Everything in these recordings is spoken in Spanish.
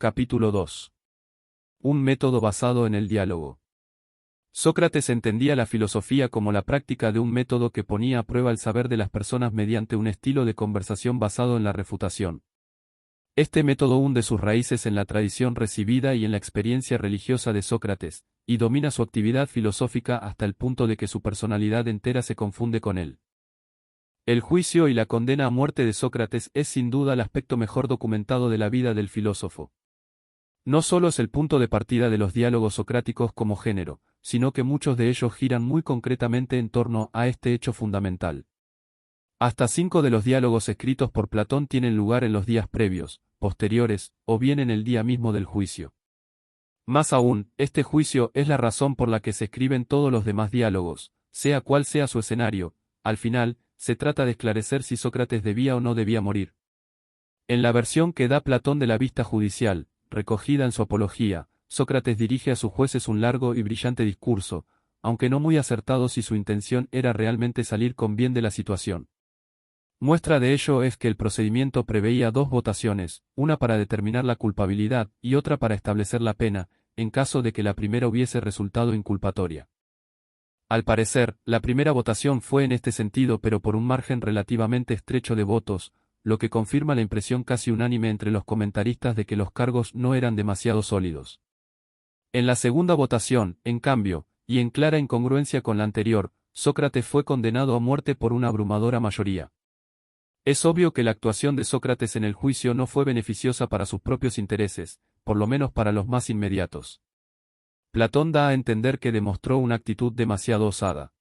Capítulo 2. Un método basado en el diálogo. Sócrates entendía la filosofía como la práctica de un método que ponía a prueba el saber de las personas mediante un estilo de conversación basado en la refutación. Este método hunde sus raíces en la tradición recibida y en la experiencia religiosa de Sócrates, y domina su actividad filosófica hasta el punto de que su personalidad entera se confunde con él. El juicio y la condena a muerte de Sócrates es sin duda el aspecto mejor documentado de la vida del filósofo. No solo es el punto de partida de los diálogos socráticos como género, sino que muchos de ellos giran muy concretamente en torno a este hecho fundamental. Hasta 5 de los diálogos escritos por Platón tienen lugar en los días previos, posteriores, o bien en el día mismo del juicio. Más aún, este juicio es la razón por la que se escriben todos los demás diálogos, sea cual sea su escenario. Al final, se trata de esclarecer si Sócrates debía o no debía morir. En la versión que da Platón de la vista judicial, recogida en su Apología, Sócrates dirige a sus jueces un largo y brillante discurso, aunque no muy acertado si su intención era realmente salir con bien de la situación. Muestra de ello es que el procedimiento preveía 2 votaciones, una para determinar la culpabilidad y otra para establecer la pena, en caso de que la primera hubiese resultado inculpatoria. Al parecer, la primera votación fue en este sentido pero por un margen relativamente estrecho de votos, lo que confirma la impresión casi unánime entre los comentaristas de que los cargos no eran demasiado sólidos. En la segunda votación, en cambio, y en clara incongruencia con la anterior, Sócrates fue condenado a muerte por una abrumadora mayoría. Es obvio que la actuación de Sócrates en el juicio no fue beneficiosa para sus propios intereses, por lo menos para los más inmediatos. Platón da a entender que demostró una actitud demasiado osada.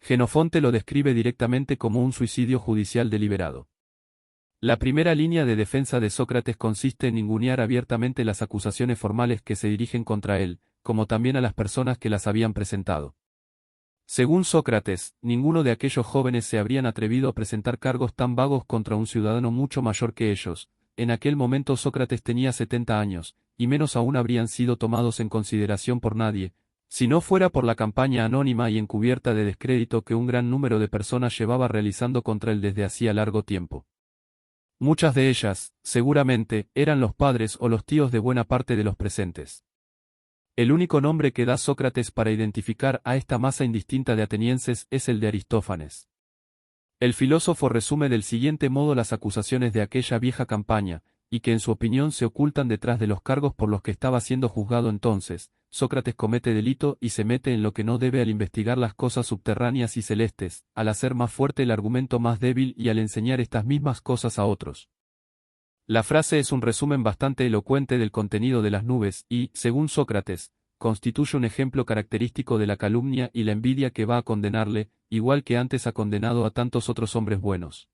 Jenofonte lo describe directamente como un suicidio judicial deliberado. La primera línea de defensa de Sócrates consiste en ningunear abiertamente las acusaciones formales que se dirigen contra él, como también a las personas que las habían presentado. Según Sócrates, ninguno de aquellos jóvenes se habrían atrevido a presentar cargos tan vagos contra un ciudadano mucho mayor que ellos. En aquel momento Sócrates tenía 70 años, y menos aún habrían sido tomados en consideración por nadie, si no fuera por la campaña anónima y encubierta de descrédito que un gran número de personas llevaba realizando contra él desde hacía largo tiempo. Muchas de ellas, seguramente, eran los padres o los tíos de buena parte de los presentes. El único nombre que da Sócrates para identificar a esta masa indistinta de atenienses es el de Aristófanes. El filósofo resume del siguiente modo las acusaciones de aquella vieja campaña, y que en su opinión se ocultan detrás de los cargos por los que estaba siendo juzgado entonces. Sócrates comete delito y se mete en lo que no debe al investigar las cosas subterráneas y celestes, al hacer más fuerte el argumento más débil y al enseñar estas mismas cosas a otros. La frase es un resumen bastante elocuente del contenido de las nubes y, según Sócrates, constituye un ejemplo característico de la calumnia y la envidia que va a condenarle, igual que antes ha condenado a tantos otros hombres buenos.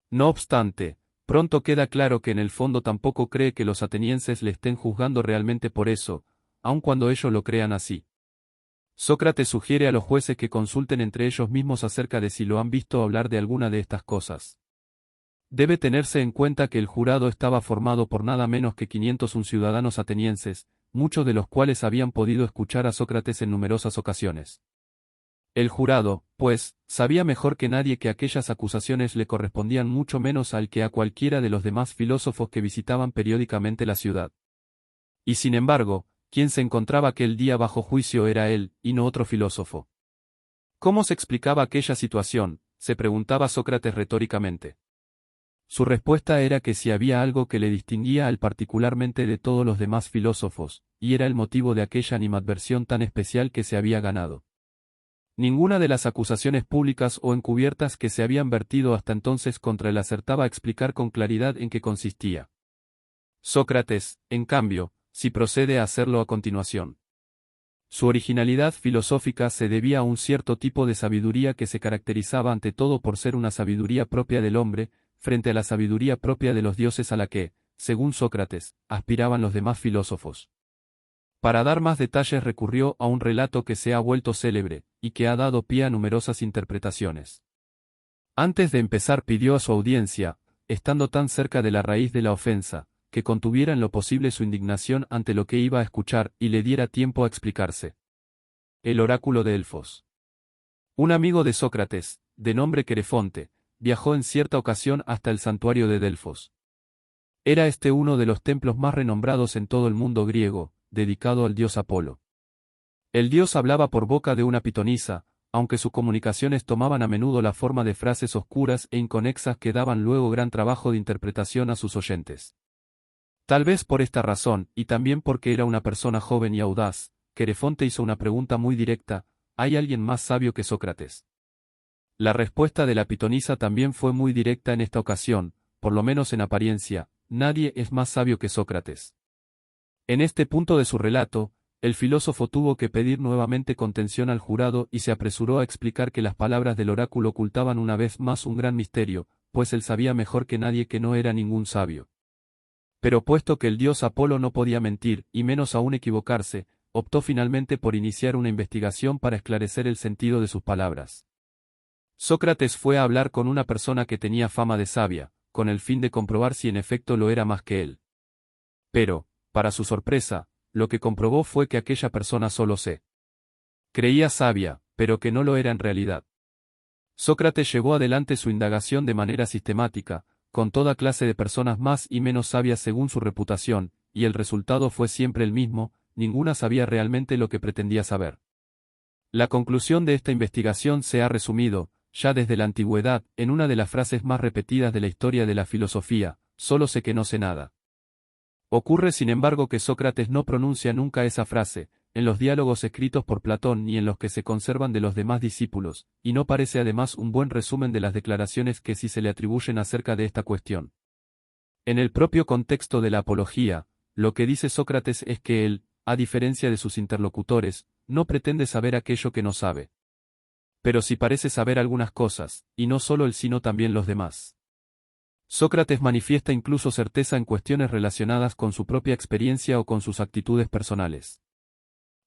No obstante, pronto queda claro que en el fondo tampoco cree que los atenienses le estén juzgando realmente por eso, aun cuando ellos lo crean así. Sócrates sugiere a los jueces que consulten entre ellos mismos acerca de si lo han visto hablar de alguna de estas cosas. Debe tenerse en cuenta que el jurado estaba formado por nada menos que 501 ciudadanos atenienses, muchos de los cuales habían podido escuchar a Sócrates en numerosas ocasiones. El jurado, pues, sabía mejor que nadie que aquellas acusaciones le correspondían mucho menos al que a cualquiera de los demás filósofos que visitaban periódicamente la ciudad. Y sin embargo, quien se encontraba aquel día bajo juicio era él, y no otro filósofo. ¿Cómo se explicaba aquella situación?, se preguntaba Sócrates retóricamente. Su respuesta era que si había algo que le distinguía a él particularmente de todos los demás filósofos, y era el motivo de aquella animadversión tan especial que se había ganado. Ninguna de las acusaciones públicas o encubiertas que se habían vertido hasta entonces contra él acertaba a explicar con claridad en qué consistía. Sócrates, en cambio, sí procede a hacerlo a continuación. Su originalidad filosófica se debía a un cierto tipo de sabiduría que se caracterizaba ante todo por ser una sabiduría propia del hombre, frente a la sabiduría propia de los dioses a la que, según Sócrates, aspiraban los demás filósofos. Para dar más detalles recurrió a un relato que se ha vuelto célebre, y que ha dado pie a numerosas interpretaciones. Antes de empezar pidió a su audiencia, estando tan cerca de la raíz de la ofensa, que contuviera en lo posible su indignación ante lo que iba a escuchar y le diera tiempo a explicarse. El oráculo de Delfos. Un amigo de Sócrates, de nombre Querefonte, viajó en cierta ocasión hasta el santuario de Delfos. Era este uno de los templos más renombrados en todo el mundo griego, dedicado al dios Apolo. El dios hablaba por boca de una pitonisa, aunque sus comunicaciones tomaban a menudo la forma de frases oscuras e inconexas que daban luego gran trabajo de interpretación a sus oyentes. Tal vez por esta razón, y también porque era una persona joven y audaz, Querefonte hizo una pregunta muy directa: ¿hay alguien más sabio que Sócrates? La respuesta de la pitonisa también fue muy directa en esta ocasión, por lo menos en apariencia: nadie es más sabio que Sócrates. En este punto de su relato, el filósofo tuvo que pedir nuevamente contención al jurado y se apresuró a explicar que las palabras del oráculo ocultaban una vez más un gran misterio, pues él sabía mejor que nadie que no era ningún sabio. Pero puesto que el dios Apolo no podía mentir, y menos aún equivocarse, optó finalmente por iniciar una investigación para esclarecer el sentido de sus palabras. Sócrates fue a hablar con una persona que tenía fama de sabia, con el fin de comprobar si en efecto lo era más que él. Pero, para su sorpresa, lo que comprobó fue que aquella persona solo se creía sabia, pero que no lo era en realidad. Sócrates llevó adelante su indagación de manera sistemática, con toda clase de personas más y menos sabias según su reputación, y el resultado fue siempre el mismo: ninguna sabía realmente lo que pretendía saber. La conclusión de esta investigación se ha resumido, ya desde la antigüedad, en una de las frases más repetidas de la historia de la filosofía: solo sé que no sé nada. Ocurre sin embargo que Sócrates no pronuncia nunca esa frase, en los diálogos escritos por Platón ni en los que se conservan de los demás discípulos, y no parece además un buen resumen de las declaraciones que sí se le atribuyen acerca de esta cuestión. En el propio contexto de la apología, lo que dice Sócrates es que él, a diferencia de sus interlocutores, no pretende saber aquello que no sabe. Pero sí parece saber algunas cosas, y no solo él sino también los demás. Sócrates manifiesta incluso certeza en cuestiones relacionadas con su propia experiencia o con sus actitudes personales.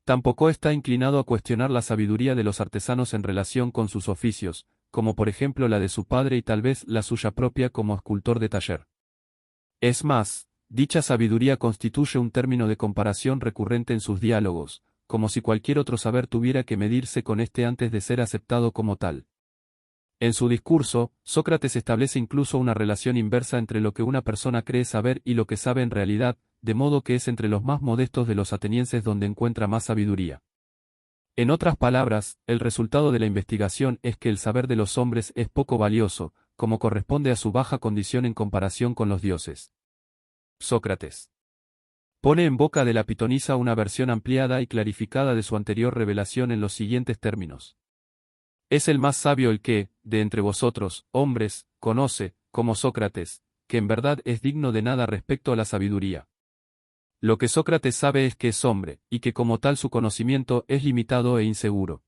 Tampoco está inclinado a cuestionar la sabiduría de los artesanos en relación con sus oficios, como por ejemplo la de su padre y tal vez la suya propia como escultor de taller. Es más, dicha sabiduría constituye un término de comparación recurrente en sus diálogos, como si cualquier otro saber tuviera que medirse con éste antes de ser aceptado como tal. En su discurso, Sócrates establece incluso una relación inversa entre lo que una persona cree saber y lo que sabe en realidad, de modo que es entre los más modestos de los atenienses donde encuentra más sabiduría. En otras palabras, el resultado de la investigación es que el saber de los hombres es poco valioso, como corresponde a su baja condición en comparación con los dioses. Sócrates pone en boca de la pitonisa una versión ampliada y clarificada de su anterior revelación en los siguientes términos: es el más sabio el que, de entre vosotros, hombres, conoce, como Sócrates, que en verdad es digno de nada respecto a la sabiduría. Lo que Sócrates sabe es que es hombre, y que como tal su conocimiento es limitado e inseguro.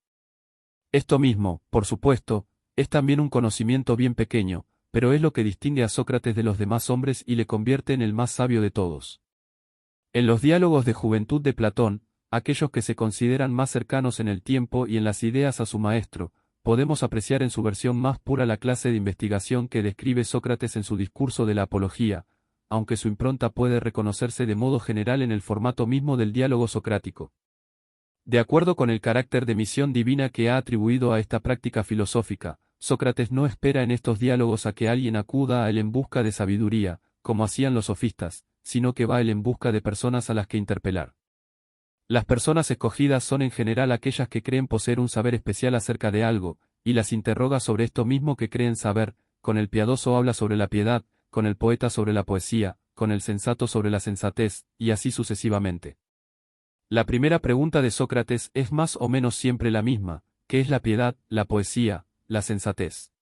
Esto mismo, por supuesto, es también un conocimiento bien pequeño, pero es lo que distingue a Sócrates de los demás hombres y le convierte en el más sabio de todos. En los diálogos de juventud de Platón, aquellos que se consideran más cercanos en el tiempo y en las ideas a su maestro, podemos apreciar en su versión más pura la clase de investigación que describe Sócrates en su discurso de la Apología, aunque su impronta puede reconocerse de modo general en el formato mismo del diálogo socrático. De acuerdo con el carácter de misión divina que ha atribuido a esta práctica filosófica, Sócrates no espera en estos diálogos a que alguien acuda a él en busca de sabiduría, como hacían los sofistas, sino que va a él en busca de personas a las que interpelar. Las personas escogidas son en general aquellas que creen poseer un saber especial acerca de algo, y las interroga sobre esto mismo que creen saber: con el piadoso habla sobre la piedad, con el poeta sobre la poesía, con el sensato sobre la sensatez, y así sucesivamente. La primera pregunta de Sócrates es más o menos siempre la misma: ¿qué es la piedad, la poesía, la sensatez?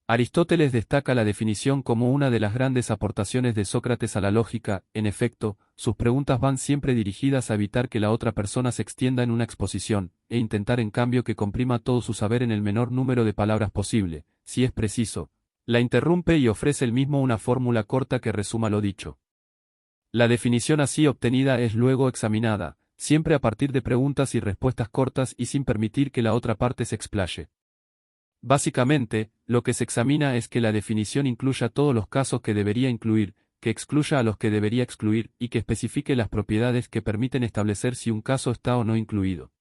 Aristóteles destaca la definición como una de las grandes aportaciones de Sócrates a la lógica. En efecto, sus preguntas van siempre dirigidas a evitar que la otra persona se extienda en una exposición, e intentar en cambio que comprima todo su saber en el menor número de palabras posible. Si es preciso, la interrumpe y ofrece él mismo una fórmula corta que resuma lo dicho. La definición así obtenida es luego examinada, siempre a partir de preguntas y respuestas cortas y sin permitir que la otra parte se explaye. Básicamente, lo que se examina es que la definición incluya todos los casos que debería incluir, que excluya a los que debería excluir, y que especifique las propiedades que permiten establecer si un caso está o no incluido.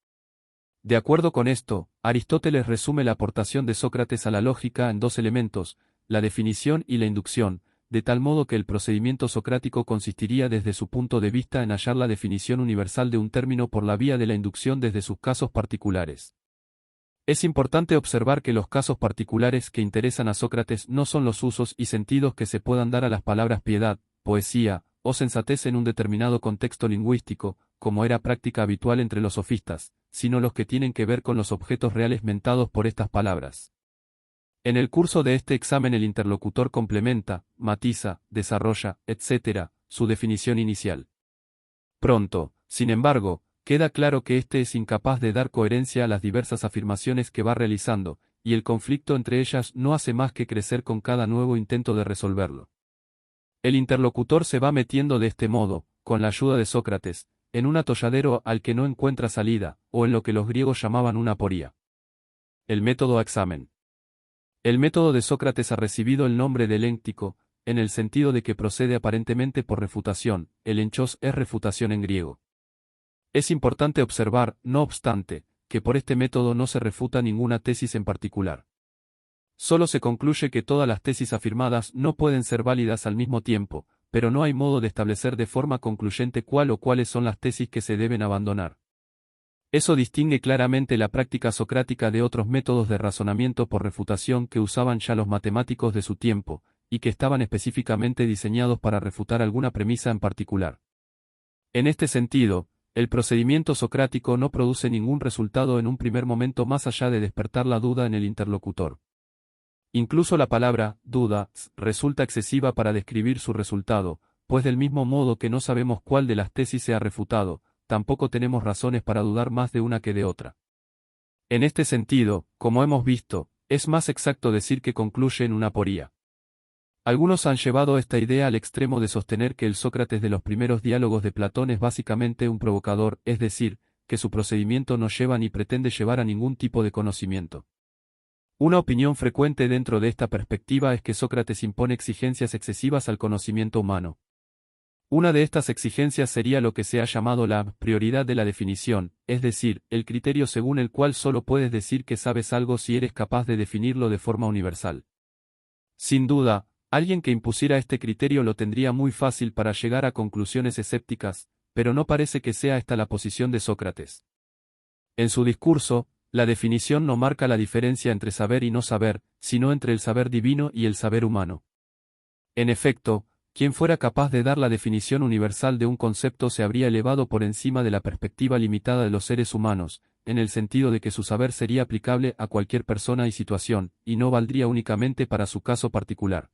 De acuerdo con esto, Aristóteles resume la aportación de Sócrates a la lógica en dos elementos: la definición y la inducción, de tal modo que el procedimiento socrático consistiría desde su punto de vista en hallar la definición universal de un término por la vía de la inducción desde sus casos particulares. Es importante observar que los casos particulares que interesan a Sócrates no son los usos y sentidos que se puedan dar a las palabras piedad, poesía, o sensatez en un determinado contexto lingüístico, como era práctica habitual entre los sofistas, sino los que tienen que ver con los objetos reales mentados por estas palabras. En el curso de este examen el interlocutor complementa, matiza, desarrolla, etc., su definición inicial. Pronto, sin embargo, queda claro que éste es incapaz de dar coherencia a las diversas afirmaciones que va realizando, y el conflicto entre ellas no hace más que crecer con cada nuevo intento de resolverlo. El interlocutor se va metiendo de este modo, con la ayuda de Sócrates, en un atolladero al que no encuentra salida, o en lo que los griegos llamaban una aporía. El método a examen. El método de Sócrates ha recibido el nombre de eléctico, en el sentido de que procede aparentemente por refutación, el enchos es refutación en griego. Es importante observar, no obstante, que por este método no se refuta ninguna tesis en particular. Solo se concluye que todas las tesis afirmadas no pueden ser válidas al mismo tiempo, pero no hay modo de establecer de forma concluyente cuál o cuáles son las tesis que se deben abandonar. Eso distingue claramente la práctica socrática de otros métodos de razonamiento por refutación que usaban ya los matemáticos de su tiempo, y que estaban específicamente diseñados para refutar alguna premisa en particular. En este sentido, el procedimiento socrático no produce ningún resultado en un primer momento más allá de despertar la duda en el interlocutor. Incluso la palabra duda resulta excesiva para describir su resultado, pues del mismo modo que no sabemos cuál de las tesis se ha refutado, tampoco tenemos razones para dudar más de una que de otra. En este sentido, como hemos visto, es más exacto decir que concluye en una aporía. Algunos han llevado esta idea al extremo de sostener que el Sócrates de los primeros diálogos de Platón es básicamente un provocador, es decir, que su procedimiento no lleva ni pretende llevar a ningún tipo de conocimiento. Una opinión frecuente dentro de esta perspectiva es que Sócrates impone exigencias excesivas al conocimiento humano. Una de estas exigencias sería lo que se ha llamado la prioridad de la definición, es decir, el criterio según el cual solo puedes decir que sabes algo si eres capaz de definirlo de forma universal. Sin duda, alguien que impusiera este criterio lo tendría muy fácil para llegar a conclusiones escépticas, pero no parece que sea esta la posición de Sócrates. En su discurso, la definición no marca la diferencia entre saber y no saber, sino entre el saber divino y el saber humano. En efecto, quien fuera capaz de dar la definición universal de un concepto se habría elevado por encima de la perspectiva limitada de los seres humanos, en el sentido de que su saber sería aplicable a cualquier persona y situación, y no valdría únicamente para su caso particular.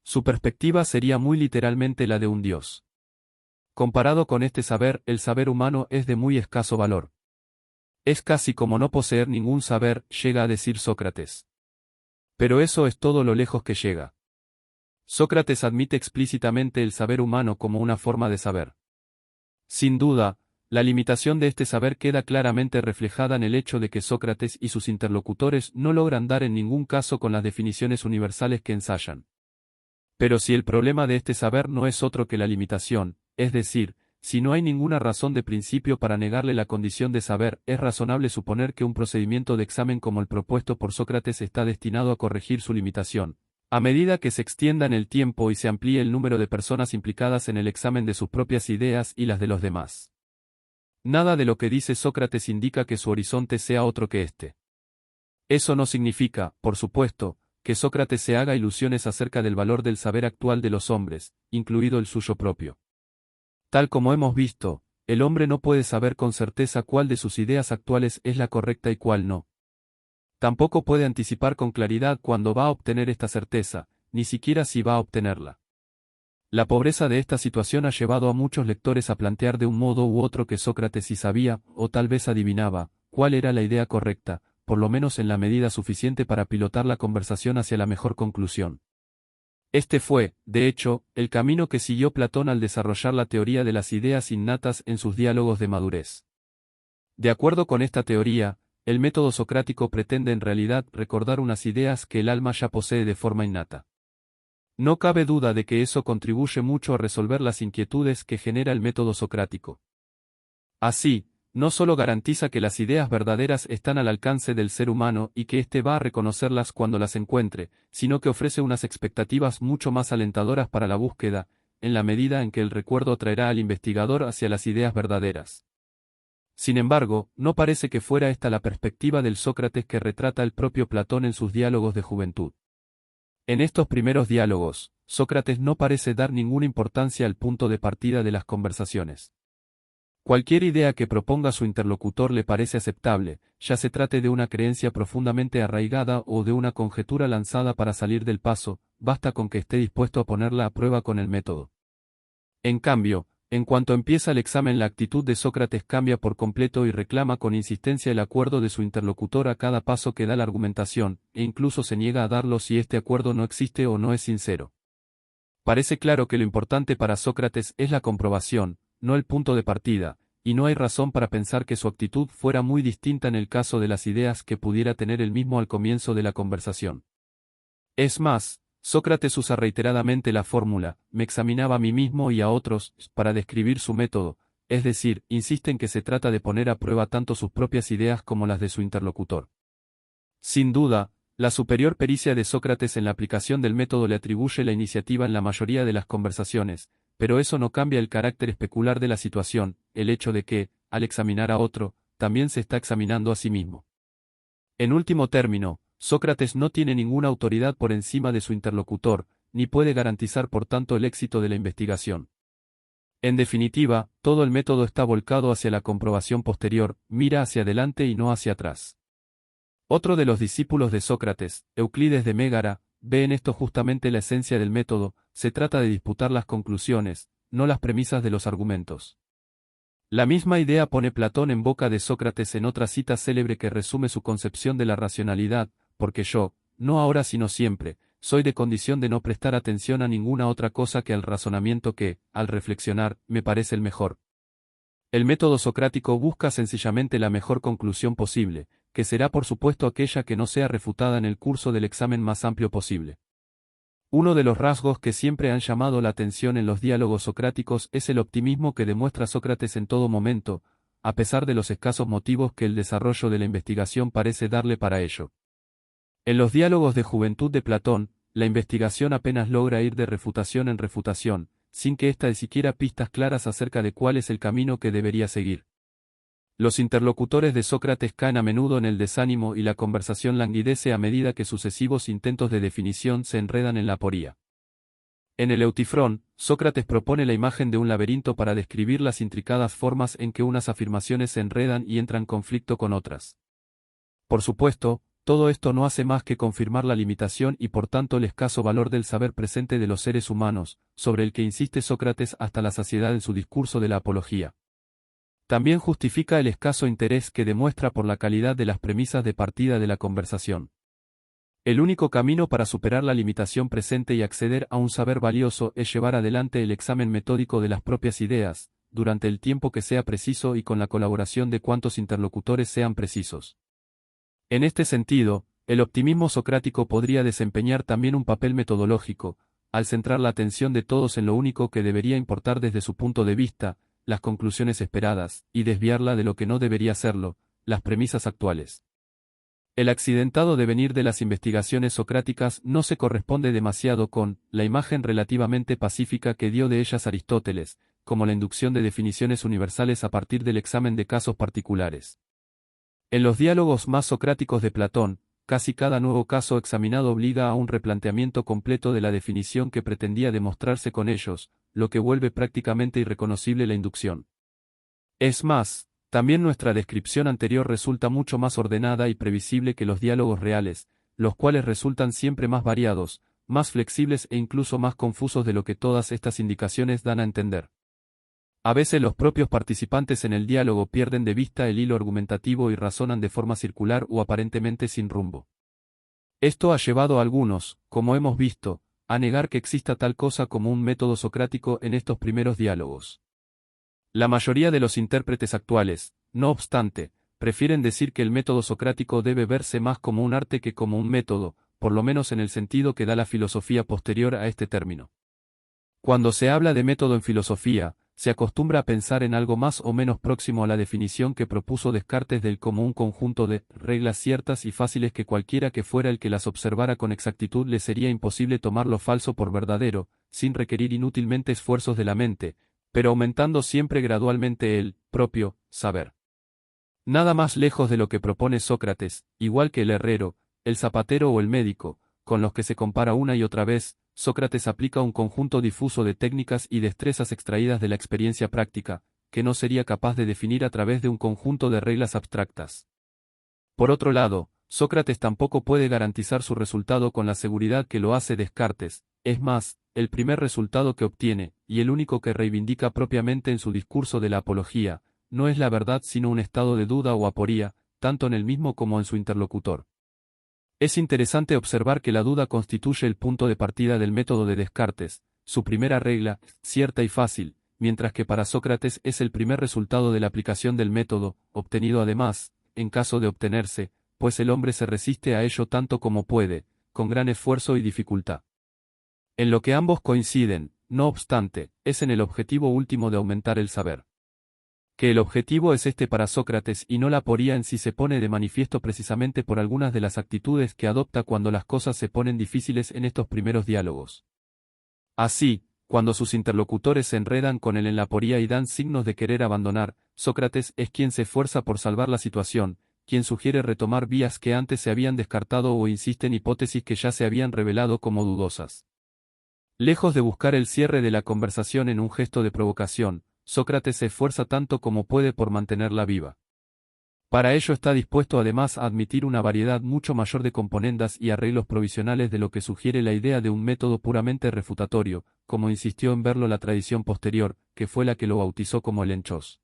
Su perspectiva sería muy literalmente la de un dios. Comparado con este saber, el saber humano es de muy escaso valor. Es casi como no poseer ningún saber, llega a decir Sócrates. Pero eso es todo lo lejos que llega. Sócrates admite explícitamente el saber humano como una forma de saber. Sin duda, la limitación de este saber queda claramente reflejada en el hecho de que Sócrates y sus interlocutores no logran dar en ningún caso con las definiciones universales que ensayan. Pero si el problema de este saber no es otro que la limitación, es decir, si no hay ninguna razón de principio para negarle la condición de saber, es razonable suponer que un procedimiento de examen como el propuesto por Sócrates está destinado a corregir su limitación, a medida que se extienda en el tiempo y se amplíe el número de personas implicadas en el examen de sus propias ideas y las de los demás. Nada de lo que dice Sócrates indica que su horizonte sea otro que este. Eso no significa, por supuesto, que Sócrates se haga ilusiones acerca del valor del saber actual de los hombres, incluido el suyo propio. Tal como hemos visto, el hombre no puede saber con certeza cuál de sus ideas actuales es la correcta y cuál no. Tampoco puede anticipar con claridad cuándo va a obtener esta certeza, ni siquiera si va a obtenerla. La pobreza de esta situación ha llevado a muchos lectores a plantear de un modo u otro que Sócrates sí sabía, o tal vez adivinaba, cuál era la idea correcta, por lo menos en la medida suficiente para pilotar la conversación hacia la mejor conclusión. Este fue, de hecho, el camino que siguió Platón al desarrollar la teoría de las ideas innatas en sus diálogos de madurez. De acuerdo con esta teoría, el método socrático pretende en realidad recordar unas ideas que el alma ya posee de forma innata. No cabe duda de que eso contribuye mucho a resolver las inquietudes que genera el método socrático. Así, no solo garantiza que las ideas verdaderas están al alcance del ser humano y que éste va a reconocerlas cuando las encuentre, sino que ofrece unas expectativas mucho más alentadoras para la búsqueda, en la medida en que el recuerdo traerá al investigador hacia las ideas verdaderas. Sin embargo, no parece que fuera esta la perspectiva del Sócrates que retrata el propio Platón en sus diálogos de juventud. En estos primeros diálogos, Sócrates no parece dar ninguna importancia al punto de partida de las conversaciones. Cualquier idea que proponga su interlocutor le parece aceptable, ya se trate de una creencia profundamente arraigada o de una conjetura lanzada para salir del paso, basta con que esté dispuesto a ponerla a prueba con el método. En cambio, en cuanto empieza el examen, la actitud de Sócrates cambia por completo y reclama con insistencia el acuerdo de su interlocutor a cada paso que da la argumentación, e incluso se niega a darlo si este acuerdo no existe o no es sincero. Parece claro que lo importante para Sócrates es la comprobación, no el punto de partida, y no hay razón para pensar que su actitud fuera muy distinta en el caso de las ideas que pudiera tener él mismo al comienzo de la conversación. Es más, Sócrates usa reiteradamente la fórmula, me examinaba a mí mismo y a otros, para describir su método, es decir, insiste en que se trata de poner a prueba tanto sus propias ideas como las de su interlocutor. Sin duda, la superior pericia de Sócrates en la aplicación del método le atribuye la iniciativa en la mayoría de las conversaciones, pero eso no cambia el carácter especular de la situación, el hecho de que, al examinar a otro, también se está examinando a sí mismo. En último término, Sócrates no tiene ninguna autoridad por encima de su interlocutor, ni puede garantizar por tanto el éxito de la investigación. En definitiva, todo el método está volcado hacia la comprobación posterior, mira hacia adelante y no hacia atrás. Otro de los discípulos de Sócrates, Euclides de Mégara, ve en esto justamente la esencia del método, se trata de disputar las conclusiones, no las premisas de los argumentos. La misma idea pone Platón en boca de Sócrates en otra cita célebre que resume su concepción de la racionalidad, porque yo, no ahora sino siempre, soy de condición de no prestar atención a ninguna otra cosa que al razonamiento que, al reflexionar, me parece el mejor. El método socrático busca sencillamente la mejor conclusión posible, que será por supuesto aquella que no sea refutada en el curso del examen más amplio posible. Uno de los rasgos que siempre han llamado la atención en los diálogos socráticos es el optimismo que demuestra Sócrates en todo momento, a pesar de los escasos motivos que el desarrollo de la investigación parece darle para ello. En los diálogos de juventud de Platón, la investigación apenas logra ir de refutación en refutación, sin que ésta dé siquiera pistas claras acerca de cuál es el camino que debería seguir. Los interlocutores de Sócrates caen a menudo en el desánimo y la conversación languidece a medida que sucesivos intentos de definición se enredan en la aporía. En el Eutifrón, Sócrates propone la imagen de un laberinto para describir las intricadas formas en que unas afirmaciones se enredan y entran en conflicto con otras. Por supuesto, todo esto no hace más que confirmar la limitación y por tanto el escaso valor del saber presente de los seres humanos, sobre el que insiste Sócrates hasta la saciedad en su discurso de la Apología. También justifica el escaso interés que demuestra por la calidad de las premisas de partida de la conversación. El único camino para superar la limitación presente y acceder a un saber valioso es llevar adelante el examen metódico de las propias ideas, durante el tiempo que sea preciso y con la colaboración de cuantos interlocutores sean precisos. En este sentido, el optimismo socrático podría desempeñar también un papel metodológico, al centrar la atención de todos en lo único que debería importar desde su punto de vista, las conclusiones esperadas, y desviarla de lo que no debería serlo, las premisas actuales. El accidentado devenir de las investigaciones socráticas no se corresponde demasiado con la imagen relativamente pacífica que dio de ellas Aristóteles, como la inducción de definiciones universales a partir del examen de casos particulares. En los diálogos más socráticos de Platón, casi cada nuevo caso examinado obliga a un replanteamiento completo de la definición que pretendía demostrarse con ellos, lo que vuelve prácticamente irreconocible la inducción. Es más, también nuestra descripción anterior resulta mucho más ordenada y previsible que los diálogos reales, los cuales resultan siempre más variados, más flexibles e incluso más confusos de lo que todas estas indicaciones dan a entender. A veces los propios participantes en el diálogo pierden de vista el hilo argumentativo y razonan de forma circular o aparentemente sin rumbo. Esto ha llevado a algunos, como hemos visto, a negar que exista tal cosa como un método socrático en estos primeros diálogos. La mayoría de los intérpretes actuales, no obstante, prefieren decir que el método socrático debe verse más como un arte que como un método, por lo menos en el sentido que da la filosofía posterior a este término. Cuando se habla de método en filosofía, se acostumbra a pensar en algo más o menos próximo a la definición que propuso Descartes del como un conjunto de reglas ciertas y fáciles que cualquiera que fuera el que las observara con exactitud le sería imposible tomar lo falso por verdadero, sin requerir inútilmente esfuerzos de la mente, pero aumentando siempre gradualmente el propio saber. Nada más lejos de lo que propone Sócrates, igual que el herrero, el zapatero o el médico, con los que se compara una y otra vez, Sócrates aplica un conjunto difuso de técnicas y destrezas extraídas de la experiencia práctica, que no sería capaz de definir a través de un conjunto de reglas abstractas. Por otro lado, Sócrates tampoco puede garantizar su resultado con la seguridad que lo hace Descartes, es más, el primer resultado que obtiene, y el único que reivindica propiamente en su discurso de la apología, no es la verdad sino un estado de duda o aporía, tanto en él mismo como en su interlocutor. Es interesante observar que la duda constituye el punto de partida del método de Descartes, su primera regla, cierta y fácil, mientras que para Sócrates es el primer resultado de la aplicación del método, obtenido además, en caso de obtenerse, pues el hombre se resiste a ello tanto como puede, con gran esfuerzo y dificultad. En lo que ambos coinciden, no obstante, es en el objetivo último de aumentar el saber. Que el objetivo es este para Sócrates y no la aporía en sí se pone de manifiesto precisamente por algunas de las actitudes que adopta cuando las cosas se ponen difíciles en estos primeros diálogos. Así, cuando sus interlocutores se enredan con él en la aporía y dan signos de querer abandonar, Sócrates es quien se esfuerza por salvar la situación, quien sugiere retomar vías que antes se habían descartado o insiste en hipótesis que ya se habían revelado como dudosas. Lejos de buscar el cierre de la conversación en un gesto de provocación, Sócrates se esfuerza tanto como puede por mantenerla viva. Para ello está dispuesto además a admitir una variedad mucho mayor de componendas y arreglos provisionales de lo que sugiere la idea de un método puramente refutatorio, como insistió en verlo la tradición posterior, que fue la que lo bautizó como el enchós.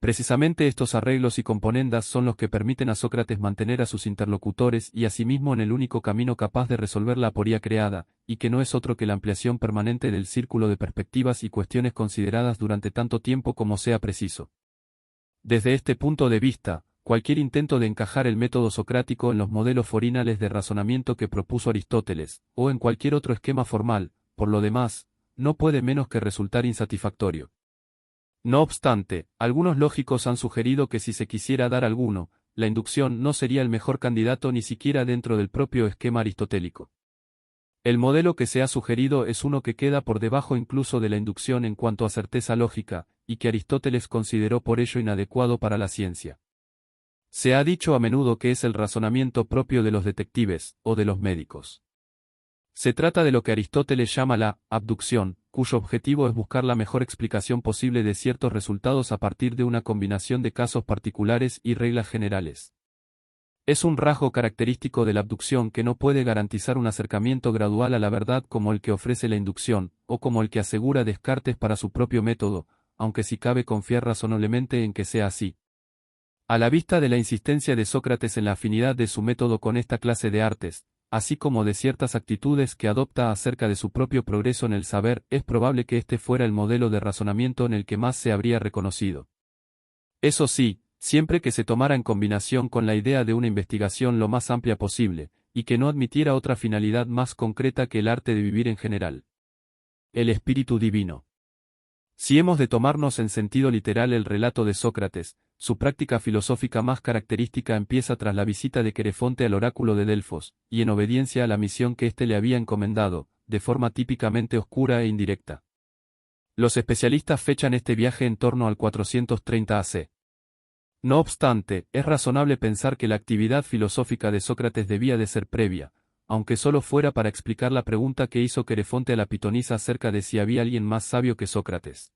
Precisamente estos arreglos y componendas son los que permiten a Sócrates mantener a sus interlocutores y a sí mismo en el único camino capaz de resolver la aporía creada, y que no es otro que la ampliación permanente del círculo de perspectivas y cuestiones consideradas durante tanto tiempo como sea preciso. Desde este punto de vista, cualquier intento de encajar el método socrático en los modelos forinales de razonamiento que propuso Aristóteles, o en cualquier otro esquema formal, por lo demás, no puede menos que resultar insatisfactorio. No obstante, algunos lógicos han sugerido que si se quisiera dar alguno, la inducción no sería el mejor candidato ni siquiera dentro del propio esquema aristotélico. El modelo que se ha sugerido es uno que queda por debajo incluso de la inducción en cuanto a certeza lógica, y que Aristóteles consideró por ello inadecuado para la ciencia. Se ha dicho a menudo que es el razonamiento propio de los detectives, o de los médicos. Se trata de lo que Aristóteles llama la abducción, cuyo objetivo es buscar la mejor explicación posible de ciertos resultados a partir de una combinación de casos particulares y reglas generales. Es un rasgo característico de la abducción que no puede garantizar un acercamiento gradual a la verdad como el que ofrece la inducción, o como el que asegura Descartes para su propio método, aunque sí cabe confiar razonablemente en que sea así. A la vista de la insistencia de Sócrates en la afinidad de su método con esta clase de artes, así como de ciertas actitudes que adopta acerca de su propio progreso en el saber, es probable que este fuera el modelo de razonamiento en el que más se habría reconocido. Eso sí, siempre que se tomara en combinación con la idea de una investigación lo más amplia posible, y que no admitiera otra finalidad más concreta que el arte de vivir en general. El espíritu divino. Si hemos de tomarnos en sentido literal el relato de Sócrates, su práctica filosófica más característica empieza tras la visita de Querefonte al oráculo de Delfos, y en obediencia a la misión que éste le había encomendado, de forma típicamente oscura e indirecta. Los especialistas fechan este viaje en torno al 430 AC. No obstante, es razonable pensar que la actividad filosófica de Sócrates debía de ser previa, aunque solo fuera para explicar la pregunta que hizo Querefonte a la pitonisa acerca de si había alguien más sabio que Sócrates.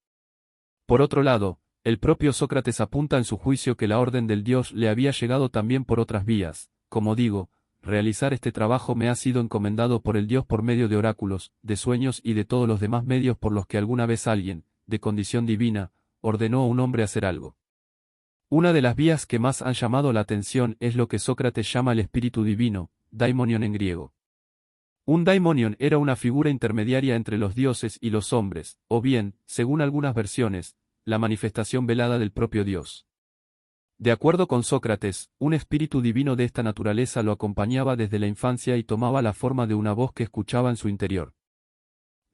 Por otro lado, el propio Sócrates apunta en su juicio que la orden del Dios le había llegado también por otras vías. Como digo, realizar este trabajo me ha sido encomendado por el Dios por medio de oráculos, de sueños y de todos los demás medios por los que alguna vez alguien, de condición divina, ordenó a un hombre hacer algo. Una de las vías que más han llamado la atención es lo que Sócrates llama el espíritu divino, daimonion en griego. Un daimonion era una figura intermediaria entre los dioses y los hombres, o bien, según algunas versiones, la manifestación velada del propio Dios. De acuerdo con Sócrates, un espíritu divino de esta naturaleza lo acompañaba desde la infancia y tomaba la forma de una voz que escuchaba en su interior.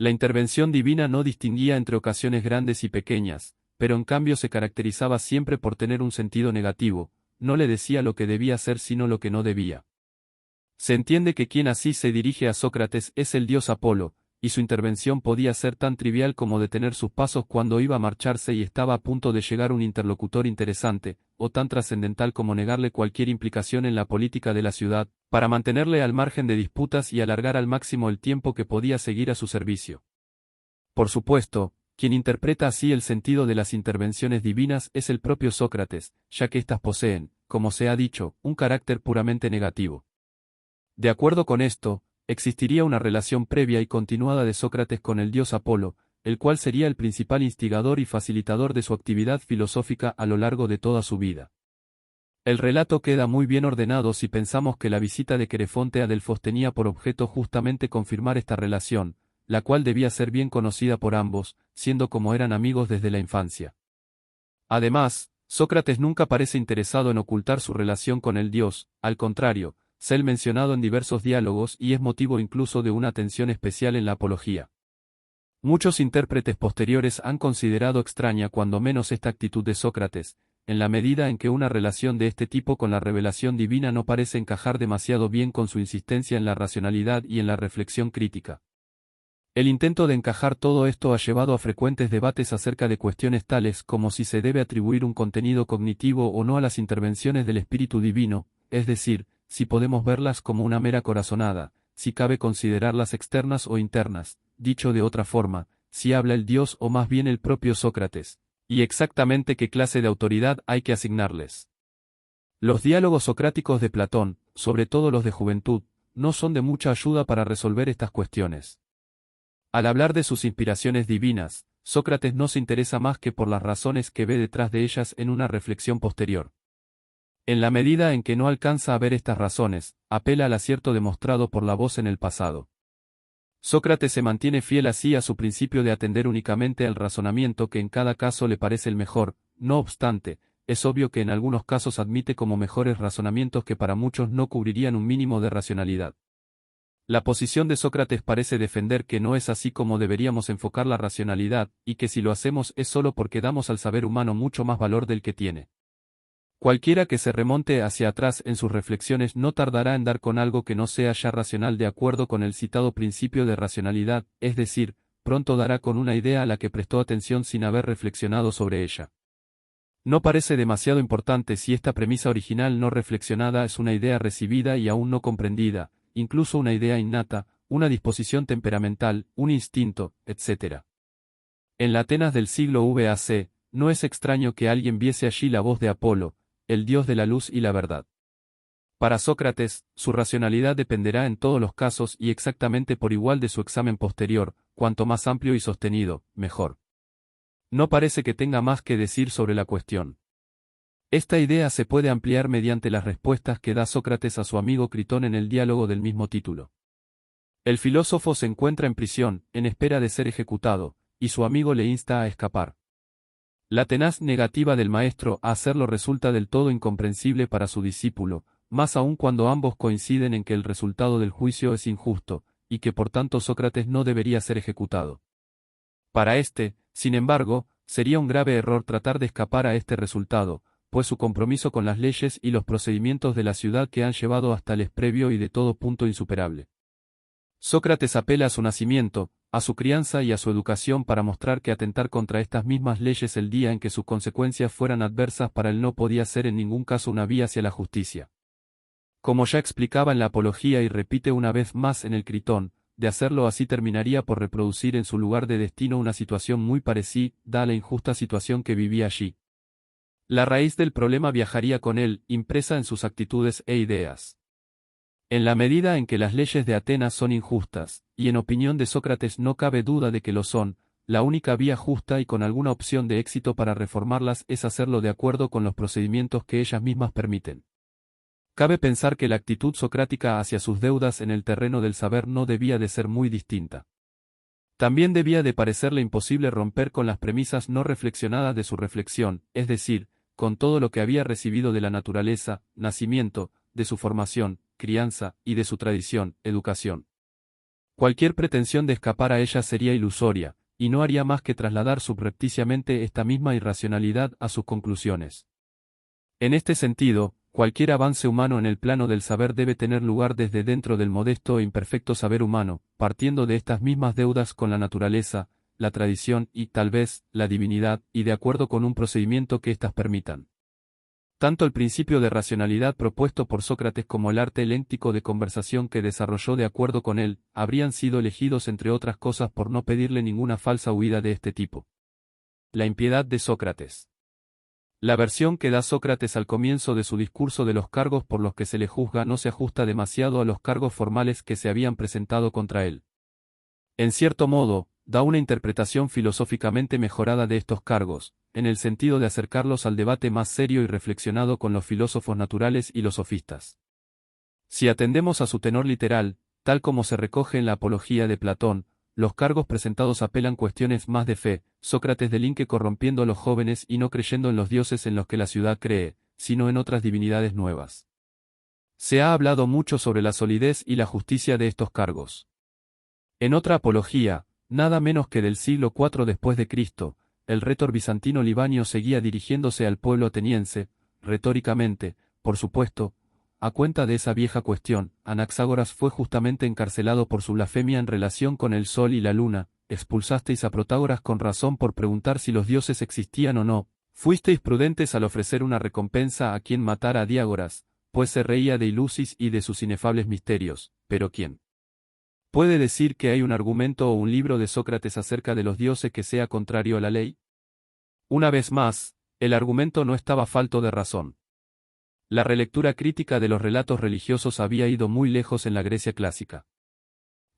La intervención divina no distinguía entre ocasiones grandes y pequeñas, pero en cambio se caracterizaba siempre por tener un sentido negativo, no le decía lo que debía hacer sino lo que no debía. Se entiende que quien así se dirige a Sócrates es el dios Apolo, y su intervención podía ser tan trivial como detener sus pasos cuando iba a marcharse y estaba a punto de llegar un interlocutor interesante, o tan trascendental como negarle cualquier implicación en la política de la ciudad, para mantenerle al margen de disputas y alargar al máximo el tiempo que podía seguir a su servicio. Por supuesto, quien interpreta así el sentido de las intervenciones divinas es el propio Sócrates, ya que éstas poseen, como se ha dicho, un carácter puramente negativo. De acuerdo con esto, existiría una relación previa y continuada de Sócrates con el dios Apolo, el cual sería el principal instigador y facilitador de su actividad filosófica a lo largo de toda su vida. El relato queda muy bien ordenado si pensamos que la visita de Querefonte a Delfos tenía por objeto justamente confirmar esta relación, la cual debía ser bien conocida por ambos, siendo como eran amigos desde la infancia. Además, Sócrates nunca parece interesado en ocultar su relación con el dios, al contrario, es él mencionado en diversos diálogos y es motivo incluso de una atención especial en la apología. Muchos intérpretes posteriores han considerado extraña cuando menos esta actitud de Sócrates, en la medida en que una relación de este tipo con la revelación divina no parece encajar demasiado bien con su insistencia en la racionalidad y en la reflexión crítica. El intento de encajar todo esto ha llevado a frecuentes debates acerca de cuestiones tales como si se debe atribuir un contenido cognitivo o no a las intervenciones del Espíritu Divino, es decir, si podemos verlas como una mera corazonada, si cabe considerarlas externas o internas, dicho de otra forma, si habla el Dios o más bien el propio Sócrates, y exactamente qué clase de autoridad hay que asignarles. Los diálogos socráticos de Platón, sobre todo los de juventud, no son de mucha ayuda para resolver estas cuestiones. Al hablar de sus inspiraciones divinas, Sócrates no se interesa más que por las razones que ve detrás de ellas en una reflexión posterior. En la medida en que no alcanza a ver estas razones, apela al acierto demostrado por la voz en el pasado. Sócrates se mantiene fiel así a su principio de atender únicamente al razonamiento que en cada caso le parece el mejor, no obstante, es obvio que en algunos casos admite como mejores razonamientos que para muchos no cubrirían un mínimo de racionalidad. La posición de Sócrates parece defender que no es así como deberíamos enfocar la racionalidad, y que si lo hacemos es solo porque damos al saber humano mucho más valor del que tiene. Cualquiera que se remonte hacia atrás en sus reflexiones no tardará en dar con algo que no sea ya racional de acuerdo con el citado principio de racionalidad, es decir, pronto dará con una idea a la que prestó atención sin haber reflexionado sobre ella. No parece demasiado importante si esta premisa original no reflexionada es una idea recibida y aún no comprendida, incluso una idea innata, una disposición temperamental, un instinto, etc. En la Atenas del siglo VAC, no es extraño que alguien viese allí la voz de Apolo, el dios de la luz y la verdad. Para Sócrates, su racionalidad dependerá en todos los casos y exactamente por igual de su examen posterior, cuanto más amplio y sostenido, mejor. No parece que tenga más que decir sobre la cuestión. Esta idea se puede ampliar mediante las respuestas que da Sócrates a su amigo Critón en el diálogo del mismo título. El filósofo se encuentra en prisión, en espera de ser ejecutado, y su amigo le insta a escapar. La tenaz negativa del maestro a hacerlo resulta del todo incomprensible para su discípulo, más aún cuando ambos coinciden en que el resultado del juicio es injusto, y que por tanto Sócrates no debería ser ejecutado. Para éste, sin embargo, sería un grave error tratar de escapar a este resultado, pues su compromiso con las leyes y los procedimientos de la ciudad que han llevado hasta el es previo y de todo punto insuperable. Sócrates apela a su nacimiento, a su crianza y a su educación para mostrar que atentar contra estas mismas leyes el día en que sus consecuencias fueran adversas para él no podía ser en ningún caso una vía hacia la justicia. Como ya explicaba en la Apología y repite una vez más en el Critón, de hacerlo así terminaría por reproducir en su lugar de destino una situación muy parecida a la injusta situación que vivía allí. La raíz del problema viajaría con él, impresa en sus actitudes e ideas. En la medida en que las leyes de Atenas son injustas, y en opinión de Sócrates no cabe duda de que lo son, la única vía justa y con alguna opción de éxito para reformarlas es hacerlo de acuerdo con los procedimientos que ellas mismas permiten. Cabe pensar que la actitud socrática hacia sus deudas en el terreno del saber no debía de ser muy distinta. También debía de parecerle imposible romper con las premisas no reflexionadas de su reflexión, es decir, con todo lo que había recibido de la naturaleza, nacimiento, de su formación, crianza, y de su tradición, educación. Cualquier pretensión de escapar a ella sería ilusoria, y no haría más que trasladar subrepticiamente esta misma irracionalidad a sus conclusiones. En este sentido, cualquier avance humano en el plano del saber debe tener lugar desde dentro del modesto e imperfecto saber humano, partiendo de estas mismas deudas con la naturaleza, la tradición y, tal vez, la divinidad, y de acuerdo con un procedimiento que éstas permitan. Tanto el principio de racionalidad propuesto por Sócrates como el arte heléntico de conversación que desarrolló de acuerdo con él, habrían sido elegidos entre otras cosas por no pedirle ninguna falsa huida de este tipo. La impiedad de Sócrates. La versión que da Sócrates al comienzo de su discurso de los cargos por los que se le juzga no se ajusta demasiado a los cargos formales que se habían presentado contra él. En cierto modo, da una interpretación filosóficamente mejorada de estos cargos, en el sentido de acercarlos al debate más serio y reflexionado con los filósofos naturales y los sofistas. Si atendemos a su tenor literal, tal como se recoge en la Apología de Platón, los cargos presentados apelan cuestiones más de fe. Sócrates delinque corrompiendo a los jóvenes y no creyendo en los dioses en los que la ciudad cree, sino en otras divinidades nuevas. Se ha hablado mucho sobre la solidez y la justicia de estos cargos. En otra apología, nada menos que del siglo IV después de Cristo, el rétor bizantino Libanio seguía dirigiéndose al pueblo ateniense, retóricamente, por supuesto, a cuenta de esa vieja cuestión. Anaxágoras fue justamente encarcelado por su blasfemia en relación con el sol y la luna. Expulsasteis a Protágoras con razón por preguntar si los dioses existían o no. Fuisteis prudentes al ofrecer una recompensa a quien matara a Diágoras, pues se reía de Ilusis y de sus inefables misterios. Pero ¿quién puede decir que hay un argumento o un libro de Sócrates acerca de los dioses que sea contrario a la ley? Una vez más, el argumento no estaba falto de razón. La relectura crítica de los relatos religiosos había ido muy lejos en la Grecia clásica.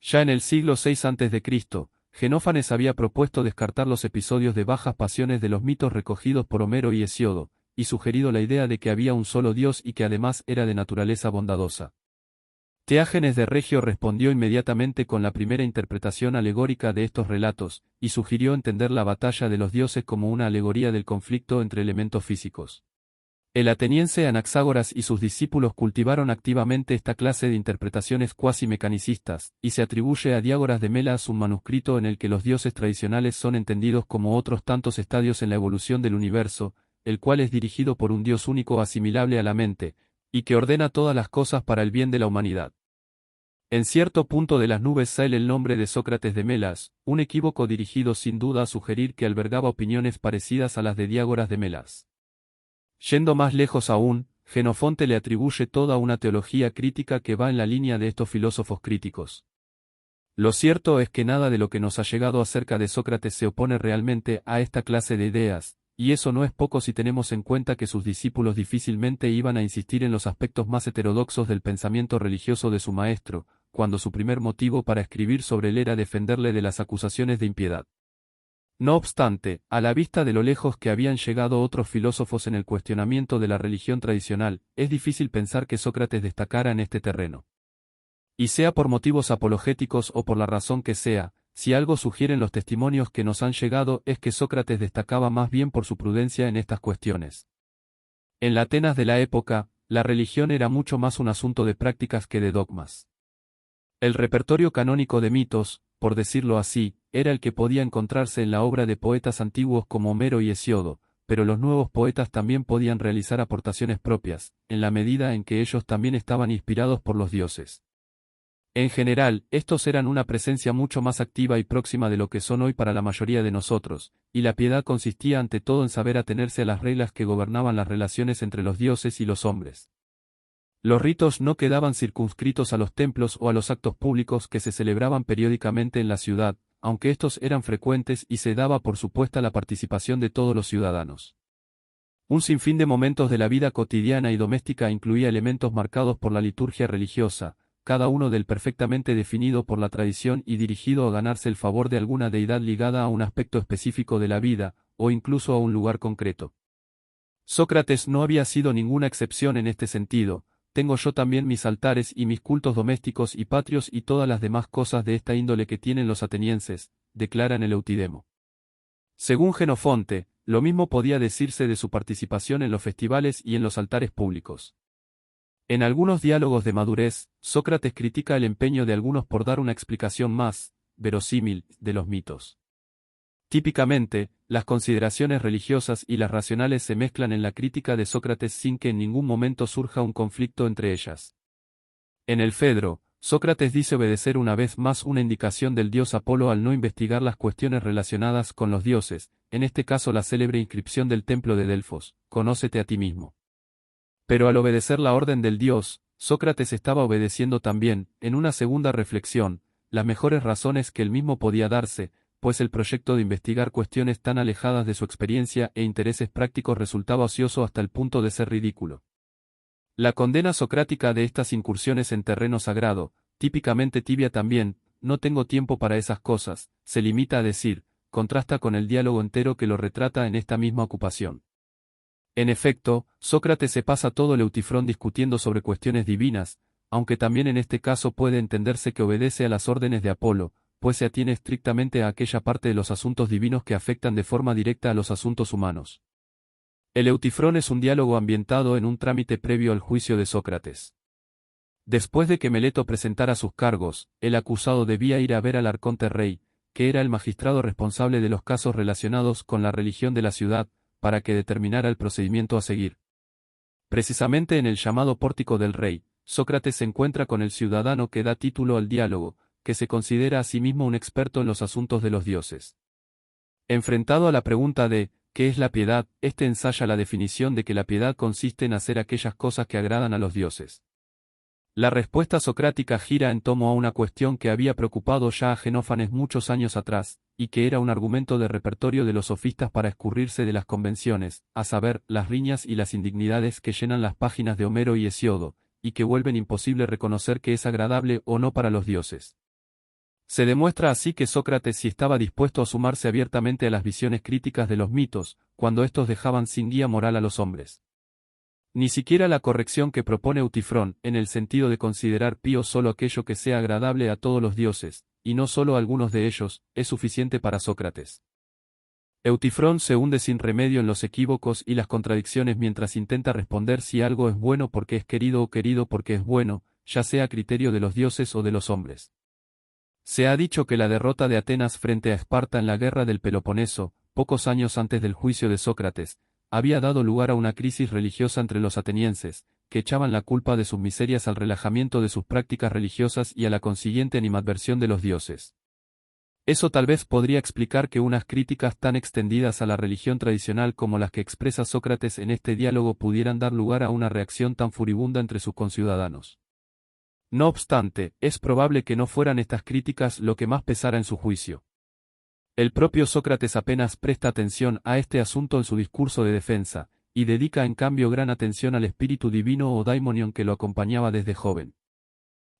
Ya en el siglo VI a.C., Genófanes había propuesto descartar los episodios de bajas pasiones de los mitos recogidos por Homero y Hesíodo, y sugerido la idea de que había un solo Dios y que además era de naturaleza bondadosa. Teágenes de Regio respondió inmediatamente con la primera interpretación alegórica de estos relatos, y sugirió entender la batalla de los dioses como una alegoría del conflicto entre elementos físicos. El ateniense Anaxágoras y sus discípulos cultivaron activamente esta clase de interpretaciones cuasi mecanicistas, y se atribuye a Diágoras de Melas un manuscrito en el que los dioses tradicionales son entendidos como otros tantos estadios en la evolución del universo, el cual es dirigido por un Dios único asimilable a la mente, y que ordena todas las cosas para el bien de la humanidad. En cierto punto de las nubes sale el nombre de Sócrates de Melas, un equívoco dirigido sin duda a sugerir que albergaba opiniones parecidas a las de Diágoras de Melas. Yendo más lejos aún, Jenofonte le atribuye toda una teología crítica que va en la línea de estos filósofos críticos. Lo cierto es que nada de lo que nos ha llegado acerca de Sócrates se opone realmente a esta clase de ideas, y eso no es poco si tenemos en cuenta que sus discípulos difícilmente iban a insistir en los aspectos más heterodoxos del pensamiento religioso de su maestro, cuando su primer motivo para escribir sobre él era defenderle de las acusaciones de impiedad. No obstante, a la vista de lo lejos que habían llegado otros filósofos en el cuestionamiento de la religión tradicional, es difícil pensar que Sócrates destacara en este terreno. Y sea por motivos apologéticos o por la razón que sea, si algo sugieren los testimonios que nos han llegado es que Sócrates destacaba más bien por su prudencia en estas cuestiones. En la Atenas de la época, la religión era mucho más un asunto de prácticas que de dogmas. El repertorio canónico de mitos, por decirlo así, era el que podía encontrarse en la obra de poetas antiguos como Homero y Hesíodo, pero los nuevos poetas también podían realizar aportaciones propias, en la medida en que ellos también estaban inspirados por los dioses. En general, estos eran una presencia mucho más activa y próxima de lo que son hoy para la mayoría de nosotros, y la piedad consistía ante todo en saber atenerse a las reglas que gobernaban las relaciones entre los dioses y los hombres. Los ritos no quedaban circunscritos a los templos o a los actos públicos que se celebraban periódicamente en la ciudad, aunque estos eran frecuentes y se daba por supuesta la participación de todos los ciudadanos. Un sinfín de momentos de la vida cotidiana y doméstica incluía elementos marcados por la liturgia religiosa, cada uno del perfectamente definido por la tradición y dirigido a ganarse el favor de alguna deidad ligada a un aspecto específico de la vida, o incluso a un lugar concreto. Sócrates no había sido ninguna excepción en este sentido. Tengo yo también mis altares y mis cultos domésticos y patrios y todas las demás cosas de esta índole que tienen los atenienses, declara en el Eutidemo. Según Jenofonte, lo mismo podía decirse de su participación en los festivales y en los altares públicos. En algunos diálogos de madurez, Sócrates critica el empeño de algunos por dar una explicación más verosímil de los mitos. Típicamente, las consideraciones religiosas y las racionales se mezclan en la crítica de Sócrates sin que en ningún momento surja un conflicto entre ellas. En el Fedro, Sócrates dice obedecer una vez más una indicación del dios Apolo al no investigar las cuestiones relacionadas con los dioses, en este caso la célebre inscripción del templo de Delfos, conócete a ti mismo. Pero al obedecer la orden del dios, Sócrates estaba obedeciendo también, en una segunda reflexión, las mejores razones que él mismo podía darse, pues el proyecto de investigar cuestiones tan alejadas de su experiencia e intereses prácticos resultaba ocioso hasta el punto de ser ridículo. La condena socrática de estas incursiones en terreno sagrado, típicamente tibia también, no tengo tiempo para esas cosas, se limita a decir, contrasta con el diálogo entero que lo retrata en esta misma ocupación. En efecto, Sócrates se pasa todo el Eutifrón discutiendo sobre cuestiones divinas, aunque también en este caso puede entenderse que obedece a las órdenes de Apolo, pues se atiene estrictamente a aquella parte de los asuntos divinos que afectan de forma directa a los asuntos humanos. El Eutifrón es un diálogo ambientado en un trámite previo al juicio de Sócrates. Después de que Meleto presentara sus cargos, el acusado debía ir a ver al arconte rey, que era el magistrado responsable de los casos relacionados con la religión de la ciudad, para que determinara el procedimiento a seguir. Precisamente en el llamado pórtico del rey, Sócrates se encuentra con el ciudadano que da título al diálogo, que se considera a sí mismo un experto en los asuntos de los dioses. Enfrentado a la pregunta de ¿qué es la piedad?, este ensaya la definición de que la piedad consiste en hacer aquellas cosas que agradan a los dioses. La respuesta socrática gira en torno a una cuestión que había preocupado ya a Genófanes muchos años atrás, y que era un argumento de repertorio de los sofistas para escurrirse de las convenciones, a saber, las riñas y las indignidades que llenan las páginas de Homero y Hesiodo, y que vuelven imposible reconocer que es agradable o no para los dioses. Se demuestra así que Sócrates sí estaba dispuesto a sumarse abiertamente a las visiones críticas de los mitos, cuando estos dejaban sin guía moral a los hombres. Ni siquiera la corrección que propone Eutifrón, en el sentido de considerar pío solo aquello que sea agradable a todos los dioses, y no solo a algunos de ellos, es suficiente para Sócrates. Eutifrón se hunde sin remedio en los equívocos y las contradicciones mientras intenta responder si algo es bueno porque es querido o querido porque es bueno, ya sea a criterio de los dioses o de los hombres. Se ha dicho que la derrota de Atenas frente a Esparta en la guerra del Peloponeso, pocos años antes del juicio de Sócrates, había dado lugar a una crisis religiosa entre los atenienses, que echaban la culpa de sus miserias al relajamiento de sus prácticas religiosas y a la consiguiente animadversión de los dioses. Eso tal vez podría explicar que unas críticas tan extendidas a la religión tradicional como las que expresa Sócrates en este diálogo pudieran dar lugar a una reacción tan furibunda entre sus conciudadanos. No obstante, es probable que no fueran estas críticas lo que más pesara en su juicio. El propio Sócrates apenas presta atención a este asunto en su discurso de defensa, y dedica en cambio gran atención al espíritu divino o daimonion que lo acompañaba desde joven.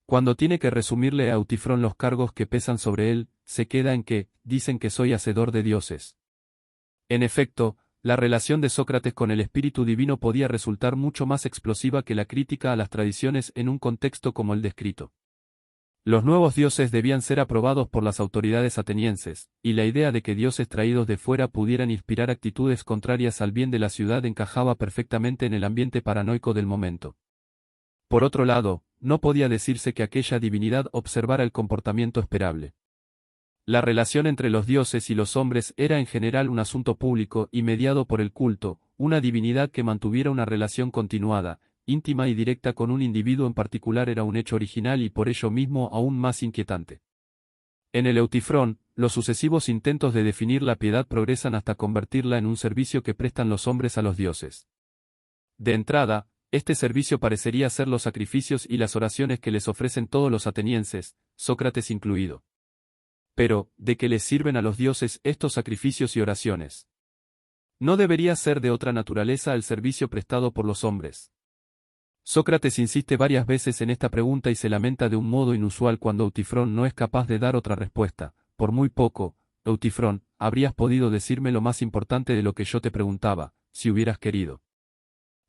Cuando tiene que resumirle a Eutifrón los cargos que pesan sobre él, se queda en que, dicen que soy hacedor de dioses. En efecto, la relación de Sócrates con el espíritu divino podía resultar mucho más explosiva que la crítica a las tradiciones en un contexto como el descrito. Los nuevos dioses debían ser aprobados por las autoridades atenienses, y la idea de que dioses traídos de fuera pudieran inspirar actitudes contrarias al bien de la ciudad encajaba perfectamente en el ambiente paranoico del momento. Por otro lado, no podía decirse que aquella divinidad observara el comportamiento esperable. La relación entre los dioses y los hombres era en general un asunto público y mediado por el culto, una divinidad que mantuviera una relación continuada, íntima y directa con un individuo en particular era un hecho original y por ello mismo aún más inquietante. En el Eutifrón, los sucesivos intentos de definir la piedad progresan hasta convertirla en un servicio que prestan los hombres a los dioses. De entrada, este servicio parecería ser los sacrificios y las oraciones que les ofrecen todos los atenienses, Sócrates incluido. Pero, ¿de qué les sirven a los dioses estos sacrificios y oraciones? ¿No debería ser de otra naturaleza el servicio prestado por los hombres? Sócrates insiste varias veces en esta pregunta y se lamenta de un modo inusual cuando Eutifrón no es capaz de dar otra respuesta. Por muy poco, Eutifrón, habrías podido decirme lo más importante de lo que yo te preguntaba, si hubieras querido.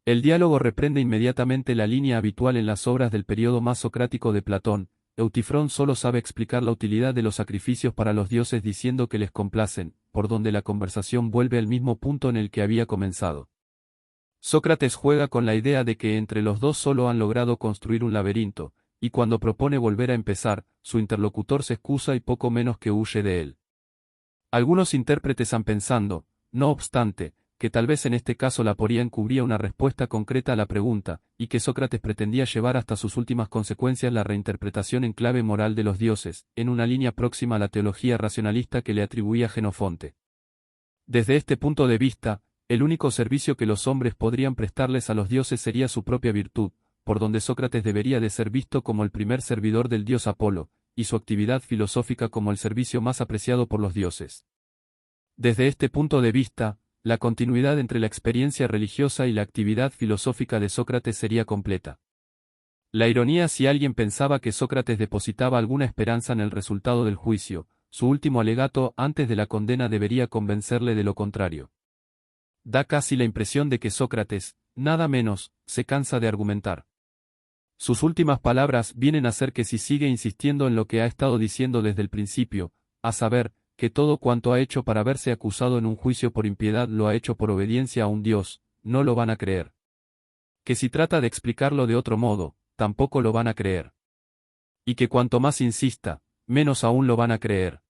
El diálogo reprende inmediatamente la línea habitual en las obras del período más socrático de Platón. Eutifrón solo sabe explicar la utilidad de los sacrificios para los dioses diciendo que les complacen, por donde la conversación vuelve al mismo punto en el que había comenzado. Sócrates juega con la idea de que entre los dos solo han logrado construir un laberinto, y cuando propone volver a empezar, su interlocutor se excusa y poco menos que huye de él. Algunos intérpretes han pensado, no obstante, que tal vez en este caso la aporía encubría una respuesta concreta a la pregunta, y que Sócrates pretendía llevar hasta sus últimas consecuencias la reinterpretación en clave moral de los dioses, en una línea próxima a la teología racionalista que le atribuía Jenofonte. Desde este punto de vista, el único servicio que los hombres podrían prestarles a los dioses sería su propia virtud, por donde Sócrates debería de ser visto como el primer servidor del dios Apolo, y su actividad filosófica como el servicio más apreciado por los dioses. Desde este punto de vista, la continuidad entre la experiencia religiosa y la actividad filosófica de Sócrates sería completa. La ironía si alguien pensaba que Sócrates depositaba alguna esperanza en el resultado del juicio, su último alegato antes de la condena debería convencerle de lo contrario. Da casi la impresión de que Sócrates, nada menos, se cansa de argumentar. Sus últimas palabras vienen a ser que si sigue insistiendo en lo que ha estado diciendo desde el principio, a saber, que todo cuanto ha hecho para verse acusado en un juicio por impiedad lo ha hecho por obediencia a un Dios, no lo van a creer. Que si trata de explicarlo de otro modo, tampoco lo van a creer. Y que cuanto más insista, menos aún lo van a creer.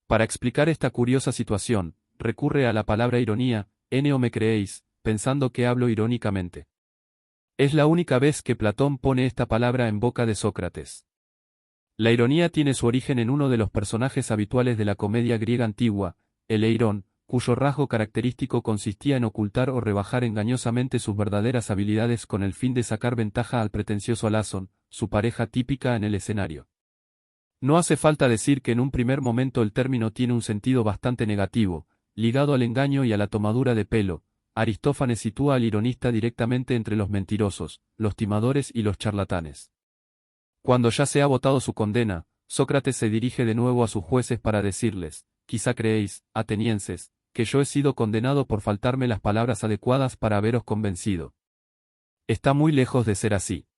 Para explicar esta curiosa situación, recurre a la palabra ironía, o me creéis, pensando que hablo irónicamente. Es la única vez que Platón pone esta palabra en boca de Sócrates. La ironía tiene su origen en uno de los personajes habituales de la comedia griega antigua, el Eirón, cuyo rasgo característico consistía en ocultar o rebajar engañosamente sus verdaderas habilidades con el fin de sacar ventaja al pretencioso Lasón, su pareja típica en el escenario. No hace falta decir que en un primer momento el término tiene un sentido bastante negativo, ligado al engaño y a la tomadura de pelo. Aristófanes sitúa al ironista directamente entre los mentirosos, los timadores y los charlatanes. Cuando ya se ha votado su condena, Sócrates se dirige de nuevo a sus jueces para decirles, quizá creéis, atenienses, que yo he sido condenado por faltarme las palabras adecuadas para haberos convencido. Está muy lejos de ser así.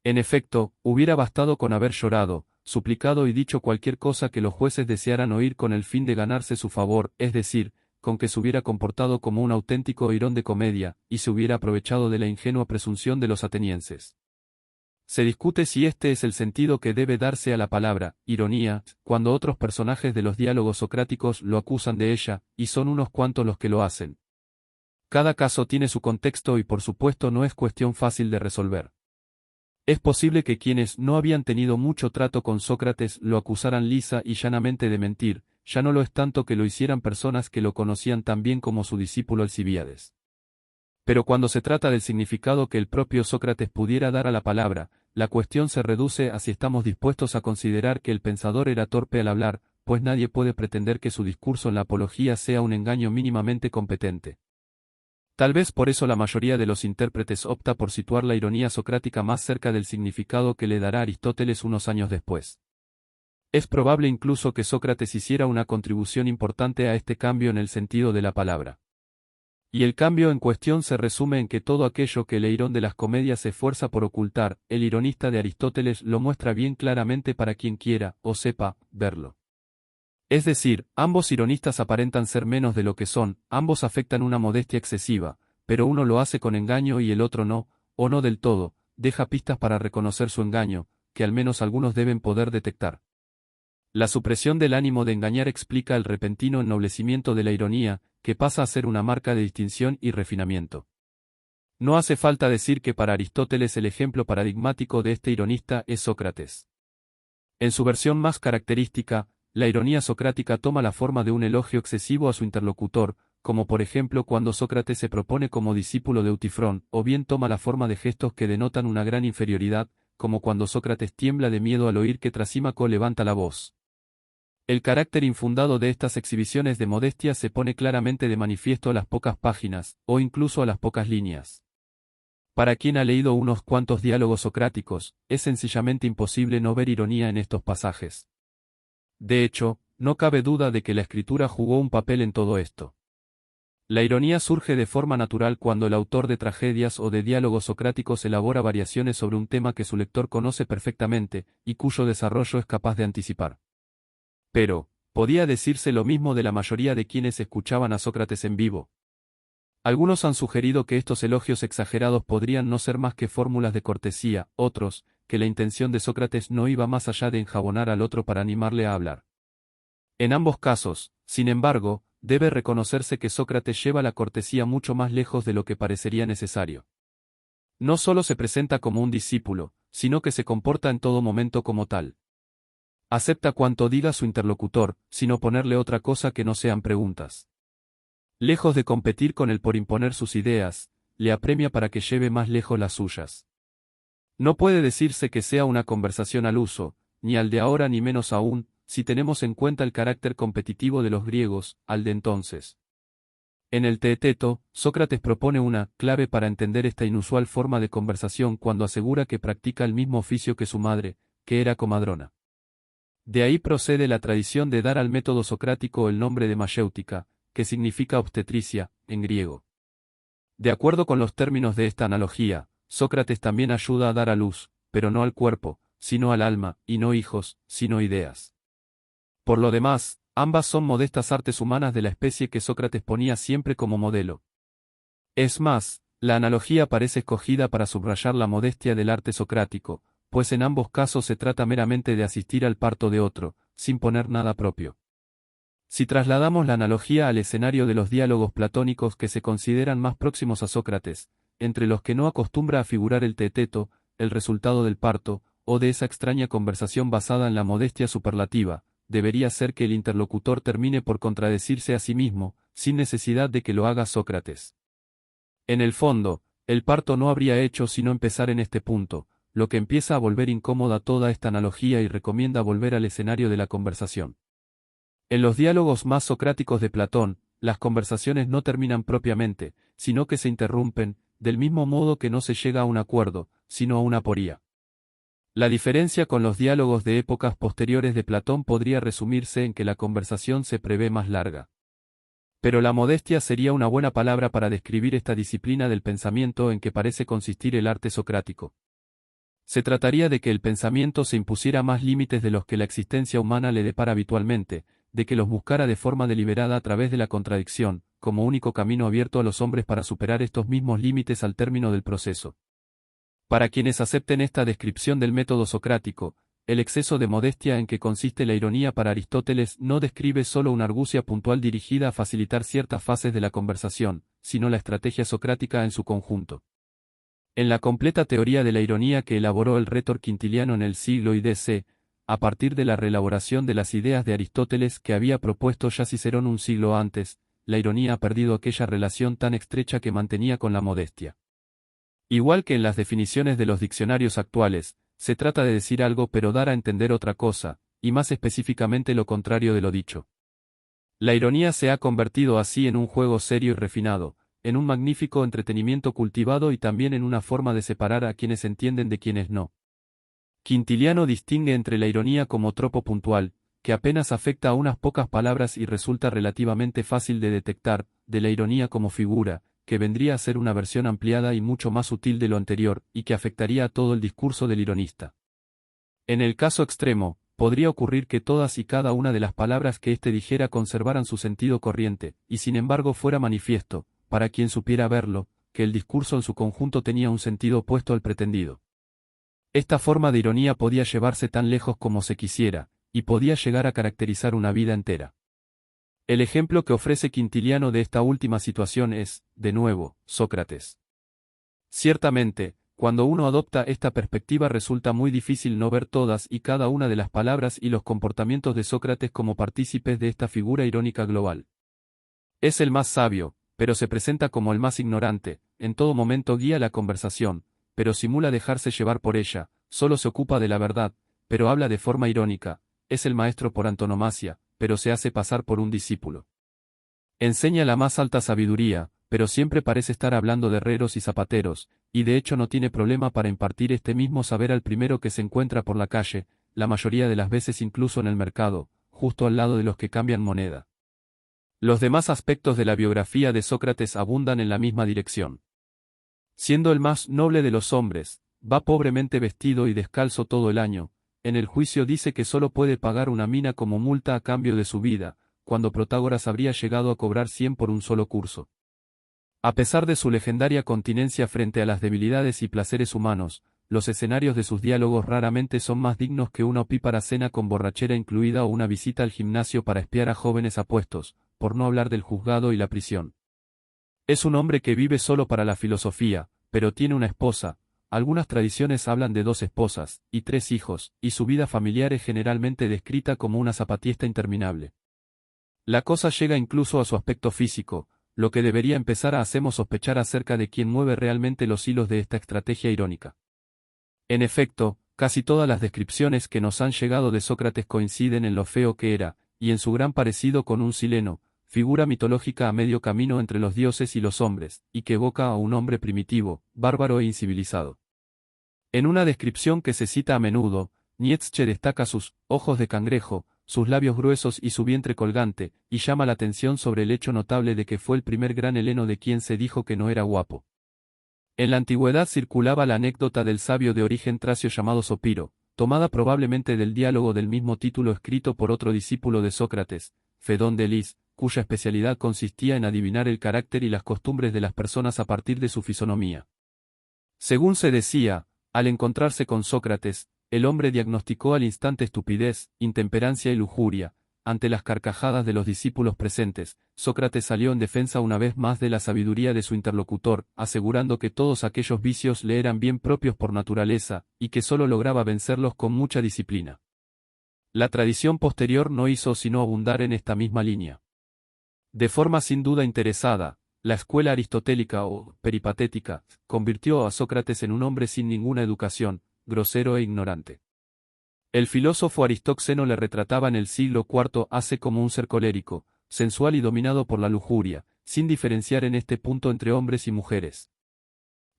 En efecto, hubiera bastado con haber llorado, suplicado y dicho cualquier cosa que los jueces desearan oír con el fin de ganarse su favor, es decir, con que se hubiera comportado como un auténtico Eirón de comedia, y se hubiera aprovechado de la ingenua presunción de los atenienses. Se discute si este es el sentido que debe darse a la palabra, ironía, cuando otros personajes de los diálogos socráticos lo acusan de ella, y son unos cuantos los que lo hacen. Cada caso tiene su contexto y por supuesto no es cuestión fácil de resolver. Es posible que quienes no habían tenido mucho trato con Sócrates lo acusaran lisa y llanamente de mentir, ya no lo es tanto que lo hicieran personas que lo conocían tan bien como su discípulo Alcibíades. Pero cuando se trata del significado que el propio Sócrates pudiera dar a la palabra, la cuestión se reduce a si estamos dispuestos a considerar que el pensador era torpe al hablar, pues nadie puede pretender que su discurso en la apología sea un engaño mínimamente competente. Tal vez por eso la mayoría de los intérpretes opta por situar la ironía socrática más cerca del significado que le dará Aristóteles unos años después. Es probable incluso que Sócrates hiciera una contribución importante a este cambio en el sentido de la palabra. Y el cambio en cuestión se resume en que todo aquello que el Eirón de las comedias se esfuerza por ocultar, el ironista de Aristóteles lo muestra bien claramente para quien quiera, o sepa, verlo. Es decir, ambos ironistas aparentan ser menos de lo que son, ambos afectan una modestia excesiva, pero uno lo hace con engaño y el otro no, o no del todo, deja pistas para reconocer su engaño, que al menos algunos deben poder detectar. La supresión del ánimo de engañar explica el repentino ennoblecimiento de la ironía, que pasa a ser una marca de distinción y refinamiento. No hace falta decir que para Aristóteles el ejemplo paradigmático de este ironista es Sócrates. En su versión más característica, la ironía socrática toma la forma de un elogio excesivo a su interlocutor, como por ejemplo cuando Sócrates se propone como discípulo de Eutifrón, o bien toma la forma de gestos que denotan una gran inferioridad, como cuando Sócrates tiembla de miedo al oír que Trasímaco levanta la voz. El carácter infundado de estas exhibiciones de modestia se pone claramente de manifiesto a las pocas páginas, o incluso a las pocas líneas. Para quien ha leído unos cuantos diálogos socráticos, es sencillamente imposible no ver ironía en estos pasajes. De hecho, no cabe duda de que la escritura jugó un papel en todo esto. La ironía surge de forma natural cuando el autor de tragedias o de diálogos socráticos elabora variaciones sobre un tema que su lector conoce perfectamente, y cuyo desarrollo es capaz de anticipar. Pero, ¿podía decirse lo mismo de la mayoría de quienes escuchaban a Sócrates en vivo? Algunos han sugerido que estos elogios exagerados podrían no ser más que fórmulas de cortesía, otros, que la intención de Sócrates no iba más allá de enjabonar al otro para animarle a hablar. En ambos casos, sin embargo, debe reconocerse que Sócrates lleva la cortesía mucho más lejos de lo que parecería necesario. No solo se presenta como un discípulo, sino que se comporta en todo momento como tal. Acepta cuanto diga su interlocutor, sin oponerle otra cosa que no sean preguntas. Lejos de competir con él por imponer sus ideas, le apremia para que lleve más lejos las suyas. No puede decirse que sea una conversación al uso, ni al de ahora ni menos aún, si tenemos en cuenta el carácter competitivo de los griegos, al de entonces. En el Teeteto, Sócrates propone una clave para entender esta inusual forma de conversación cuando asegura que practica el mismo oficio que su madre, que era comadrona. De ahí procede la tradición de dar al método socrático el nombre de mayéutica, que significa obstetricia, en griego. De acuerdo con los términos de esta analogía, Sócrates también ayuda a dar a luz, pero no al cuerpo, sino al alma, y no hijos, sino ideas. Por lo demás, ambas son modestas artes humanas de la especie que Sócrates ponía siempre como modelo. Es más, la analogía parece escogida para subrayar la modestia del arte socrático, pues en ambos casos se trata meramente de asistir al parto de otro, sin poner nada propio. Si trasladamos la analogía al escenario de los diálogos platónicos que se consideran más próximos a Sócrates, entre los que no acostumbra a figurar el teeteto, el resultado del parto, o de esa extraña conversación basada en la modestia superlativa, debería ser que el interlocutor termine por contradecirse a sí mismo, sin necesidad de que lo haga Sócrates. En el fondo, el parto no habría hecho sino empezar en este punto, lo que empieza a volver incómoda toda esta analogía y recomienda volver al escenario de la conversación. En los diálogos más socráticos de Platón, las conversaciones no terminan propiamente, sino que se interrumpen, del mismo modo que no se llega a un acuerdo, sino a una aporía. La diferencia con los diálogos de épocas posteriores de Platón podría resumirse en que la conversación se prevé más larga. Pero la modestia sería una buena palabra para describir esta disciplina del pensamiento en que parece consistir el arte socrático. Se trataría de que el pensamiento se impusiera más límites de los que la existencia humana le depara habitualmente, de que los buscara de forma deliberada a través de la contradicción, como único camino abierto a los hombres para superar estos mismos límites al término del proceso. Para quienes acepten esta descripción del método socrático, el exceso de modestia en que consiste la ironía para Aristóteles no describe solo una argucia puntual dirigida a facilitar ciertas fases de la conversación, sino la estrategia socrática en su conjunto. En la completa teoría de la ironía que elaboró el rétor Quintiliano en el siglo IDC, a partir de la reelaboración de las ideas de Aristóteles que había propuesto ya Cicerón un siglo antes, la ironía ha perdido aquella relación tan estrecha que mantenía con la modestia. Igual que en las definiciones de los diccionarios actuales, se trata de decir algo pero dar a entender otra cosa, y más específicamente lo contrario de lo dicho. La ironía se ha convertido así en un juego serio y refinado, en un magnífico entretenimiento cultivado y también en una forma de separar a quienes entienden de quienes no. Quintiliano distingue entre la ironía como tropo puntual, que apenas afecta a unas pocas palabras y resulta relativamente fácil de detectar, de la ironía como figura, que vendría a ser una versión ampliada y mucho más sutil de lo anterior, y que afectaría a todo el discurso del ironista. En el caso extremo, podría ocurrir que todas y cada una de las palabras que éste dijera conservaran su sentido corriente, y sin embargo fuera manifiesto, para quien supiera verlo, que el discurso en su conjunto tenía un sentido opuesto al pretendido. Esta forma de ironía podía llevarse tan lejos como se quisiera, y podía llegar a caracterizar una vida entera. El ejemplo que ofrece Quintiliano de esta última situación es, de nuevo, Sócrates. Ciertamente, cuando uno adopta esta perspectiva resulta muy difícil no ver todas y cada una de las palabras y los comportamientos de Sócrates como partícipes de esta figura irónica global. Es el más sabio, pero se presenta como el más ignorante, en todo momento guía la conversación, pero simula dejarse llevar por ella, solo se ocupa de la verdad, pero habla de forma irónica, es el maestro por antonomasia, pero se hace pasar por un discípulo. Enseña la más alta sabiduría, pero siempre parece estar hablando de herreros y zapateros, y de hecho no tiene problema para impartir este mismo saber al primero que se encuentra por la calle, la mayoría de las veces incluso en el mercado, justo al lado de los que cambian moneda. Los demás aspectos de la biografía de Sócrates abundan en la misma dirección. Siendo el más noble de los hombres, va pobremente vestido y descalzo todo el año, en el juicio dice que solo puede pagar una mina como multa a cambio de su vida, cuando Protágoras habría llegado a cobrar 100 por un solo curso. A pesar de su legendaria continencia frente a las debilidades y placeres humanos, los escenarios de sus diálogos raramente son más dignos que una opípara cena con borrachera incluida o una visita al gimnasio para espiar a jóvenes apuestos, por no hablar del juzgado y la prisión. Es un hombre que vive solo para la filosofía, pero tiene una esposa. Algunas tradiciones hablan de 2 esposas, y 3 hijos, y su vida familiar es generalmente descrita como una zapatista interminable. La cosa llega incluso a su aspecto físico, lo que debería empezar a hacernos sospechar acerca de quién mueve realmente los hilos de esta estrategia irónica. En efecto, casi todas las descripciones que nos han llegado de Sócrates coinciden en lo feo que era, y en su gran parecido con un sileno, figura mitológica a medio camino entre los dioses y los hombres, y que evoca a un hombre primitivo, bárbaro e incivilizado. En una descripción que se cita a menudo, Nietzsche destaca sus ojos de cangrejo, sus labios gruesos y su vientre colgante, y llama la atención sobre el hecho notable de que fue el primer gran heleno de quien se dijo que no era guapo. En la antigüedad circulaba la anécdota del sabio de origen tracio llamado Sopiro, tomada probablemente del diálogo del mismo título escrito por otro discípulo de Sócrates, Fedón de Lis, cuya especialidad consistía en adivinar el carácter y las costumbres de las personas a partir de su fisonomía. Según se decía, al encontrarse con Sócrates, el hombre diagnosticó al instante estupidez, intemperancia y lujuria. Ante las carcajadas de los discípulos presentes, Sócrates salió en defensa una vez más de la sabiduría de su interlocutor, asegurando que todos aquellos vicios le eran bien propios por naturaleza, y que sólo lograba vencerlos con mucha disciplina. La tradición posterior no hizo sino abundar en esta misma línea. De forma sin duda interesada, la escuela aristotélica o peripatética convirtió a Sócrates en un hombre sin ninguna educación, grosero e ignorante. El filósofo Aristóxeno le retrataba en el siglo IV a.C. como un ser colérico, sensual y dominado por la lujuria, sin diferenciar en este punto entre hombres y mujeres.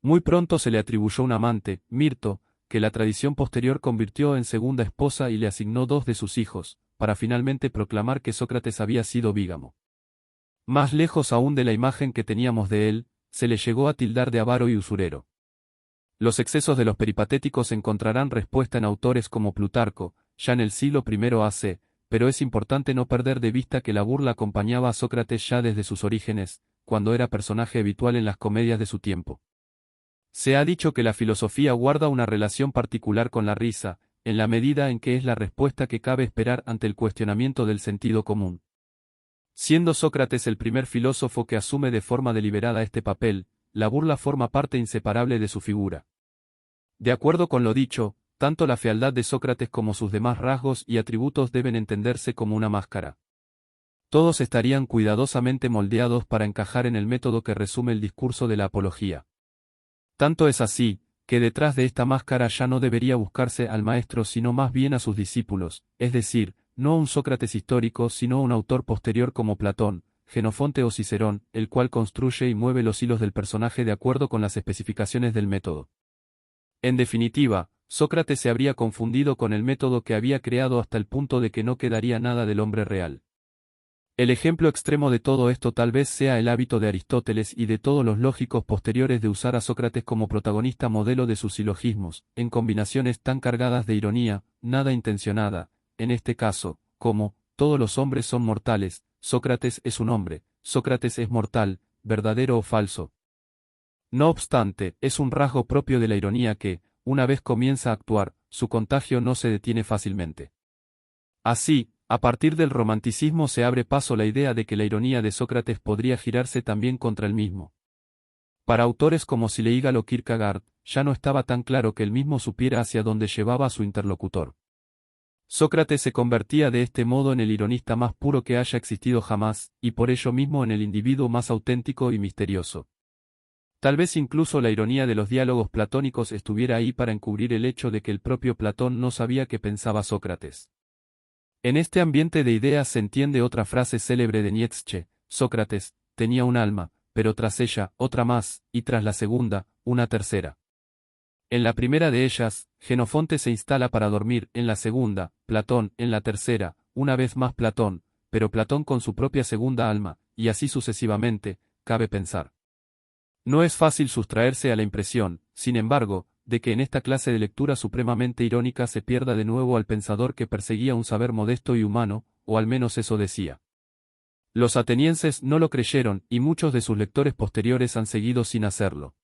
Muy pronto se le atribuyó un amante, Mirto, que la tradición posterior convirtió en segunda esposa y le asignó 2 de sus hijos, para finalmente proclamar que Sócrates había sido bígamo. Más lejos aún de la imagen que teníamos de él, se le llegó a tildar de avaro y usurero. Los excesos de los peripatéticos encontrarán respuesta en autores como Plutarco, ya en el siglo I a.C., pero es importante no perder de vista que la burla acompañaba a Sócrates ya desde sus orígenes, cuando era personaje habitual en las comedias de su tiempo. Se ha dicho que la filosofía guarda una relación particular con la risa, en la medida en que es la respuesta que cabe esperar ante el cuestionamiento del sentido común. Siendo Sócrates el primer filósofo que asume de forma deliberada este papel, la burla forma parte inseparable de su figura. De acuerdo con lo dicho, tanto la fealdad de Sócrates como sus demás rasgos y atributos deben entenderse como una máscara. Todos estarían cuidadosamente moldeados para encajar en el método que resume el discurso de la apología. Tanto es así, que detrás de esta máscara ya no debería buscarse al maestro sino más bien a sus discípulos, es decir, no a un Sócrates histórico sino a un autor posterior como Platón, Genofonte o Cicerón, el cual construye y mueve los hilos del personaje de acuerdo con las especificaciones del método. En definitiva, Sócrates se habría confundido con el método que había creado hasta el punto de que no quedaría nada del hombre real. El ejemplo extremo de todo esto tal vez sea el hábito de Aristóteles y de todos los lógicos posteriores de usar a Sócrates como protagonista modelo de sus silogismos, en combinaciones tan cargadas de ironía, nada intencionada, en este caso, como, todos los hombres son mortales, Sócrates es un hombre, Sócrates es mortal, verdadero o falso. No obstante, es un rasgo propio de la ironía que, una vez comienza a actuar, su contagio no se detiene fácilmente. Así, a partir del romanticismo se abre paso la idea de que la ironía de Sócrates podría girarse también contra él mismo. Para autores como Sileígalo o Kierkegaard, ya no estaba tan claro que él mismo supiera hacia dónde llevaba a su interlocutor. Sócrates se convertía de este modo en el ironista más puro que haya existido jamás, y por ello mismo en el individuo más auténtico y misterioso. Tal vez incluso la ironía de los diálogos platónicos estuviera ahí para encubrir el hecho de que el propio Platón no sabía qué pensaba Sócrates. En este ambiente de ideas se entiende otra frase célebre de Nietzsche: Sócrates tenía un alma, pero tras ella, otra más, y tras la segunda, una tercera. En la primera de ellas, Genofonte se instala para dormir, en la segunda, Platón, en la tercera, una vez más Platón, pero Platón con su propia segunda alma, y así sucesivamente, cabe pensar. No es fácil sustraerse a la impresión, sin embargo, de que en esta clase de lectura supremamente irónica se pierda de nuevo al pensador que perseguía un saber modesto y humano, o al menos eso decía. Los atenienses no lo creyeron, y muchos de sus lectores posteriores han seguido sin hacerlo.